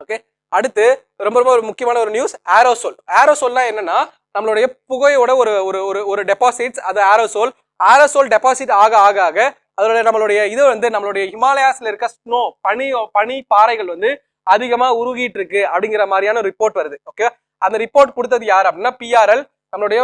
ஓகே, அடுத்து ரொம்ப ஒரு முக்கியமான ஒரு நியூஸ், ஏரோசோல். ஏரோசோல்னா என்னன்னா நம்மளுடைய புகையோட ஒரு டெபாசிட்ஸ், அது ஏரோசோல் டெபாசிட் ஆக ஆக ஆக அதோட நம்மளுடைய இது நம்மளுடைய ஹிமாலயாஸ்ல இருக்க ஸ்னோ பனி பாறைகள் அதிகமா உருகிட்டு இருக்கு அப்படிங்கிற மாதிரியான ரிப்போர்ட் வருது. ஓகே, அந்த ரிப்போர்ட் கொடுத்தது யார் அப்படின்னா PRL, நம்மளுடைய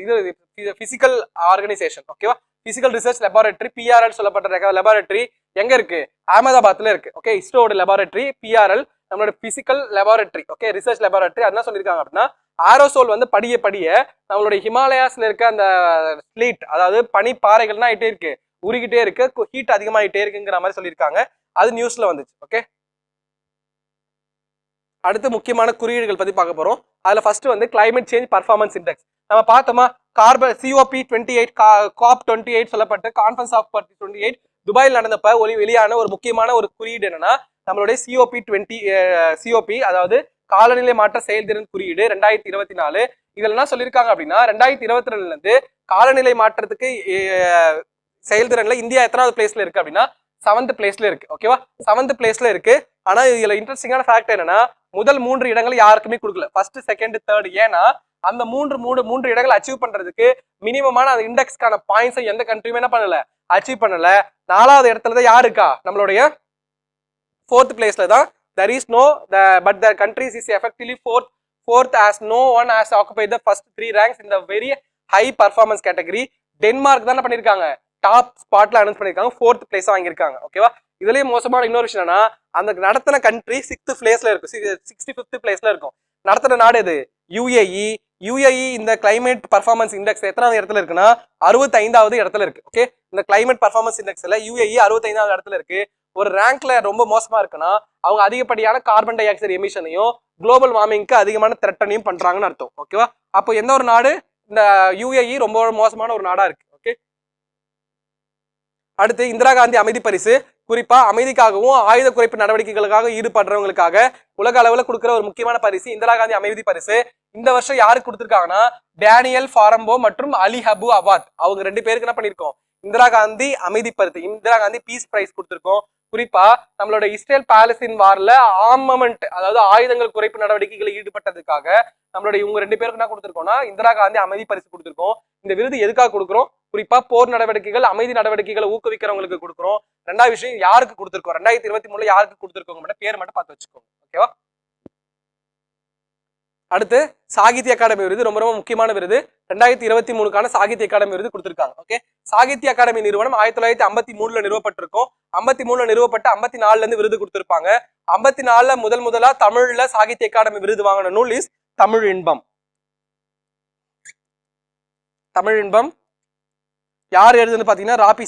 இது பிசிக்கல் ஆர்கனைசேஷன். ஓகேவா, பிசிக்கல் ரிசர்ச் லெபார்டரி PRL சொல்லப்பட்ட லெபார்டரி எங்க இருக்கு? அகமதாபாத்ல இருக்கு. ஓகே, இஸ்ரோட லெபார்டரி PRL, நம்மளோட physical laboratory. Okay, research laboratory. என்ன சொல்லியிருக்காங்க அப்படின்னா ஏரோசோல் படிய நம்மளுடைய ஹிமாலயாஸ்ல இருக்க அந்த ஸ்லீட், அதாவது பனி பாறைகள்னா ஆயிட்டே இருக்கு, உருகிட்டே இருக்கு, ஹீட் அதிகமாயிட்டே இருக்குங்கிற மாதிரி சொல்லியிருக்காங்க. அது நியூஸ்ல வந்துச்சு. ஓகே, அடுத்து முக்கியமான குறியீடுகள் பத்தி பார்க்க போறோம். அதுல first climate change performance index. நம்ம பார்த்தோமா, கார்பன் COP28 COP28 சொல்லப்பட்ட கான்ஃபரன்ஸ் ஆஃப் 28 துபாயில் நடந்தப்ப வெளியான ஒரு முக்கியமான ஒரு குறியீடு என்னன்னா நம்மளுடைய COP, அதாவது காலநிலை மாற்ற செயல்திறன் குறியீடு 2024. இதுல என்ன சொல்லியிருக்காங்க அப்படின்னா 2022 இருந்து காலநிலை மாற்றத்துக்கு செயல்திறன்ல இந்தியா எத்தனாவது பிளேஸ்ல இருக்கு அப்படின்னா 7th பிளேஸ்ல இருக்கு. ஓகேவா, 7th பிளேஸ்ல இருக்கு. ஆனா இதுல இன்ட்ரெஸ்டிங்கான ஃபேக்ட் என்னன்னா முதல் 3 இடங்கள் யாருக்குமே கொடுக்கல, ஃபர்ஸ்ட் செகண்ட் தேர்ட். ஏன்னா அந்த மூன்று இடங்கள் அச்சீவ் பண்றதுக்கு மினிமமான அந்த இண்டெக்ஸ்க்கான பாயிண்ட்ஸை எந்த கண்ட்ரியுமே என்ன பண்ணல, அச்சீவ் பண்ணல. 4வது இடத்துல தான் யாரு இருக்கா? நம்மளுடைய 4th பிளேஸ்ல தான். there is no but the countries is effectively fourth as no one has occupied the first 3 ranks in the very high performance category. Denmark தானே பண்ணிருக்காங்க, டாப் ஸ்பாட்ல அனௌன்ஸ் பண்ணிருக்காங்க, 4th பிளேஸ் வாங்கியிருக்காங்க. ஓகேவா, இதுலயே மோசமான இன்னொரு விஷயம் என்னன்னா அந்த நடத்தின கண்ட்ரி 6th பிளேஸ்ல இருக்கும், 65th பிளேஸ்ல இருக்கும். நடத்தின நாடு எது? UAE. இந்த கிளைமேட் பர்ஃபார்மன்ஸ் இண்டெக்ஸ் எத்தனாவது இடத்துல இருக்குன்னா 65வது இடத்துல இருக்கு. ஓகே, இந்த கிளைமேட் பர்ஃபார்மன்ஸ் இண்டெக்ஸ்ல UAE 65வது இடத்துல இருக்கு. ஒரு ரேங்க்ல ரொம்ப மோசமா இருக்குன்னா அவங்க அதிகப்படியான கார்பன் டை ஆக்சைடு எமிஷனையும் குளோபல் வார்மிங்க்கு அதிகமான த்ரெட்டனையும் பண்றாங்கன்னு அர்த்தம். ஓகேவா, அப்போ எந்த ஒரு நாடு? இந்த UAE ரொம்ப மோசமான ஒரு நாடா இருக்கு. ஓகே, அடுத்து இந்திரா காந்தி அமைதி பரிசு. குறிப்பா அமைதிக்காகவும் ஆயுத குறைப்பு நடவடிக்கைகளுக்காக ஈடுபடுறவங்களுக்காக உலக அளவுல கொடுக்குற ஒரு முக்கியமான பரிசு இந்திரா காந்தி அமைதி பரிசு. இந்த வருஷம் யாருக்கு கொடுத்திருக்காங்கன்னா டேனியல் ஃபாரம்போ மற்றும் அலி ஹபு அவாத், அவங்க 2 பேருக்கு என்ன பண்ணிருக்கோம்? இந்திரா காந்தி அமைதி பரிசு, இந்திரா காந்தி பீஸ் பிரைஸ் கொடுத்திருக்கோம். குறிப்பா நம்மளோட இஸ்ரேல் பாலஸ்தீன் வார்ல ஆர்மமெண்ட், அதாவது ஆயுதங்கள் குறைப்பு நடவடிக்கைகளில் ஈடுபட்டதுக்காக நம்மளுடைய இவங்க 2 பேருக்கு என்ன கொடுத்திருக்கோம்னா இந்திரா காந்தி அமைதி பரிசு கொடுத்திருக்கோம். இந்த விருது எதுக்காக கொடுக்குறோம்? குறிப்பா போர் நடவடிக்கைகள், அமைதி நடவடிக்கைகளை ஊக்குவிக்கிறவங்களுக்கு கொடுக்குறோம். 2வது விஷயம் யாருக்கு கொடுத்திருக்கோம், 2023 யாருக்கு கொடுத்திருக்கோங்க பேர் மட்டும் பார்த்து வச்சுக்கோங்க. ஓகேவா, அடுத்து சாகித்ய அகாடமி விருது, ரொம்ப முக்கியமான விருது. 2023க்கான சாகித்ய அகாடமி விருது கொடுத்திருக்காங்க. ஓகே, சாகித்ய அகாடமி நிறுவனம் 1953 நிறுவப்பட்டிருக்கும். 53 நிறுவப்பட்டு 54 இருந்து விருது கொடுத்திருப்பாங்க. 54 முதலா தமிழ்ல சாகித்ய அகாடமி விருது வாங்கின நூல் இஸ் தமிழ் இன்பம். தமிழ் இன்பம் யார் எழுதுன்னு பாத்தீங்கன்னா ராபி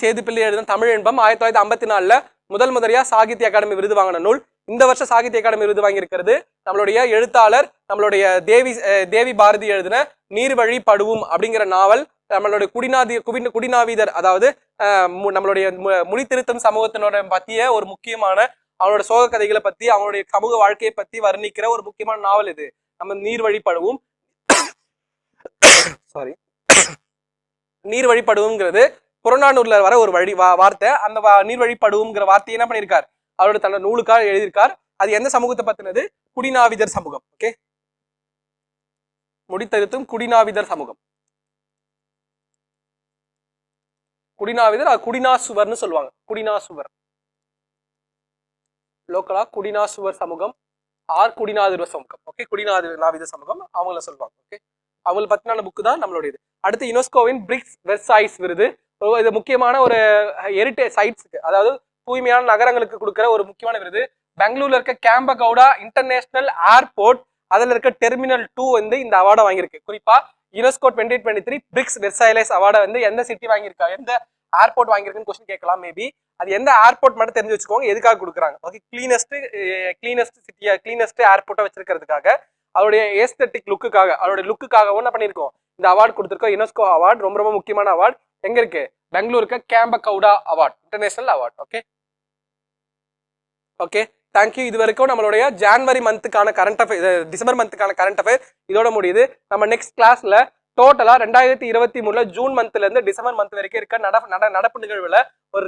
சேதுப்பிள்ளை எழுதுன தமிழ் இன்பம் 1954 முதலியா சாகித்ய அகாடமி விருது வாங்கின நூல். இந்த வருஷம் சாகித்ய அகாடமி விருது வாங்கியிருக்கிறது நம்மளுடைய எழுத்தாளர் நம்மளுடைய தேவி பாரதி எழுதின நீர்வழி படுவும் அப்படிங்கிற நாவல். நம்மளுடைய குடிநாவீதர், அதாவது நம்மளுடைய மொழி திருத்தம் சமூகத்தினோட பத்திய ஒரு முக்கியமான அவனோட சோக கதைகளை பத்தி அவனுடைய சமூக வாழ்க்கையை பத்தி வர்ணிக்கிற ஒரு முக்கியமான நாவல் இது நம்ம நீர்வழி படுவும். சாரி, நீர்வழி படுவுங்கிறது புறநானூர்ல வர ஒரு வார்த்தை. அந்த நீர்வழி படுவுங்கிற வார்த்தையை என்ன பண்ணியிருக்கார்? அவரோட தன்னோட நூலுக்காக எழுதியிருக்கார். அது எந்த சமூகத்தை பத்தினது? குடிநாவிதர் சமூகம். ஓகே, முடித்திருத்தும் குடிநாவிதர் சமூகம். குடிநாவிதர் குடிநாசுவர்னு சொல்லுவாங்க. குடிநாசுவர் லோக்கலா குடிநாசுவர் சமூகம் ஆர் குடிநாதிர சமூகம். ஓகே, குடிநாவிதர் சமூகம் அவங்கள சொல்லுவாங்க. ஓகே, அவங்களை பத்தின புக்கு தான் நம்மளோட இது. அடுத்து யுனெஸ்கோவின் பிரிக்ஸ் வெர்சாய்ஸ் விருது. இது முக்கியமான ஒரு ஹெரிட்டேஜ் சைட்ஸ்க்கு, அதாவது தூய்மையான நகரங்களுக்கு கொடுக்கிற ஒரு முக்கியமான விருது. பெங்களூர்ல இருக்க கேம்பகவுடா இன்டர்நேஷனல் ஏர்போர்ட், அதுல இருக்க டெர்மினல் 2 இந்த அவார்டை வாங்கியிருக்கு. குறிப்பா யுனெஸ்கோ 2023 பிரிக்ஸ் வெர்சைலஸ் அவார்டை வந்து எந்த சிட்டி வாங்கியிருக்கா, எந்த ஏர்போர்ட் வாங்கியிருக்குன்னு கொஸ்டின் கேட்கலாம். மேபி அது எந்த ஏர்போர்ட் மட்டும் தெரிஞ்சு வச்சுக்கோங்க, எதுக்காக கொடுக்குறாங்க. ஓகே, கிளீனஸ்ட் சிட்டியா, கிளீனஸ்ட் ஏர்போர்ட்டை வச்சிருக்கிறதுக்காக, அவருடைய ஏஸ்தட்டிக் லுக்குக்காக, அவருடைய லுக்குக்காக என்ன பண்ணியிருக்கோம், இந்த அவார்டு கொடுத்துருக்கோம். யுனெஸ்கோ அவார்டு ரொம்ப ரொம்ப முக்கியமான அவார்டு. எங்க இருக்கு, பெங்களூருக்கு Kempegowda award, international award. Okay okay, thank you. இது வரைக்கும் நம்மளுடைய ஜான்வரி மந்த்துக்கான கரண்ட் அஃபேர், டிசம்பர் மந்த்துக்கான கரண்ட் அஃபேர் இதோட முடியுது. நம்ம நெக்ஸ்ட் கிளாஸ்ல டோட்டலா 2023 ஜூன் மந்த்ல இருந்து டிசம்பர் மந்த் வரைக்கும் இருக்க நடப்பு நிகழ்வுல ஒரு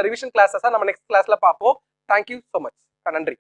ரிவிஷன் கிளாஸஸா நம்ம நெக்ஸ்ட் கிளாஸ்ல பார்ப்போம். Thank you so much. நன்றி.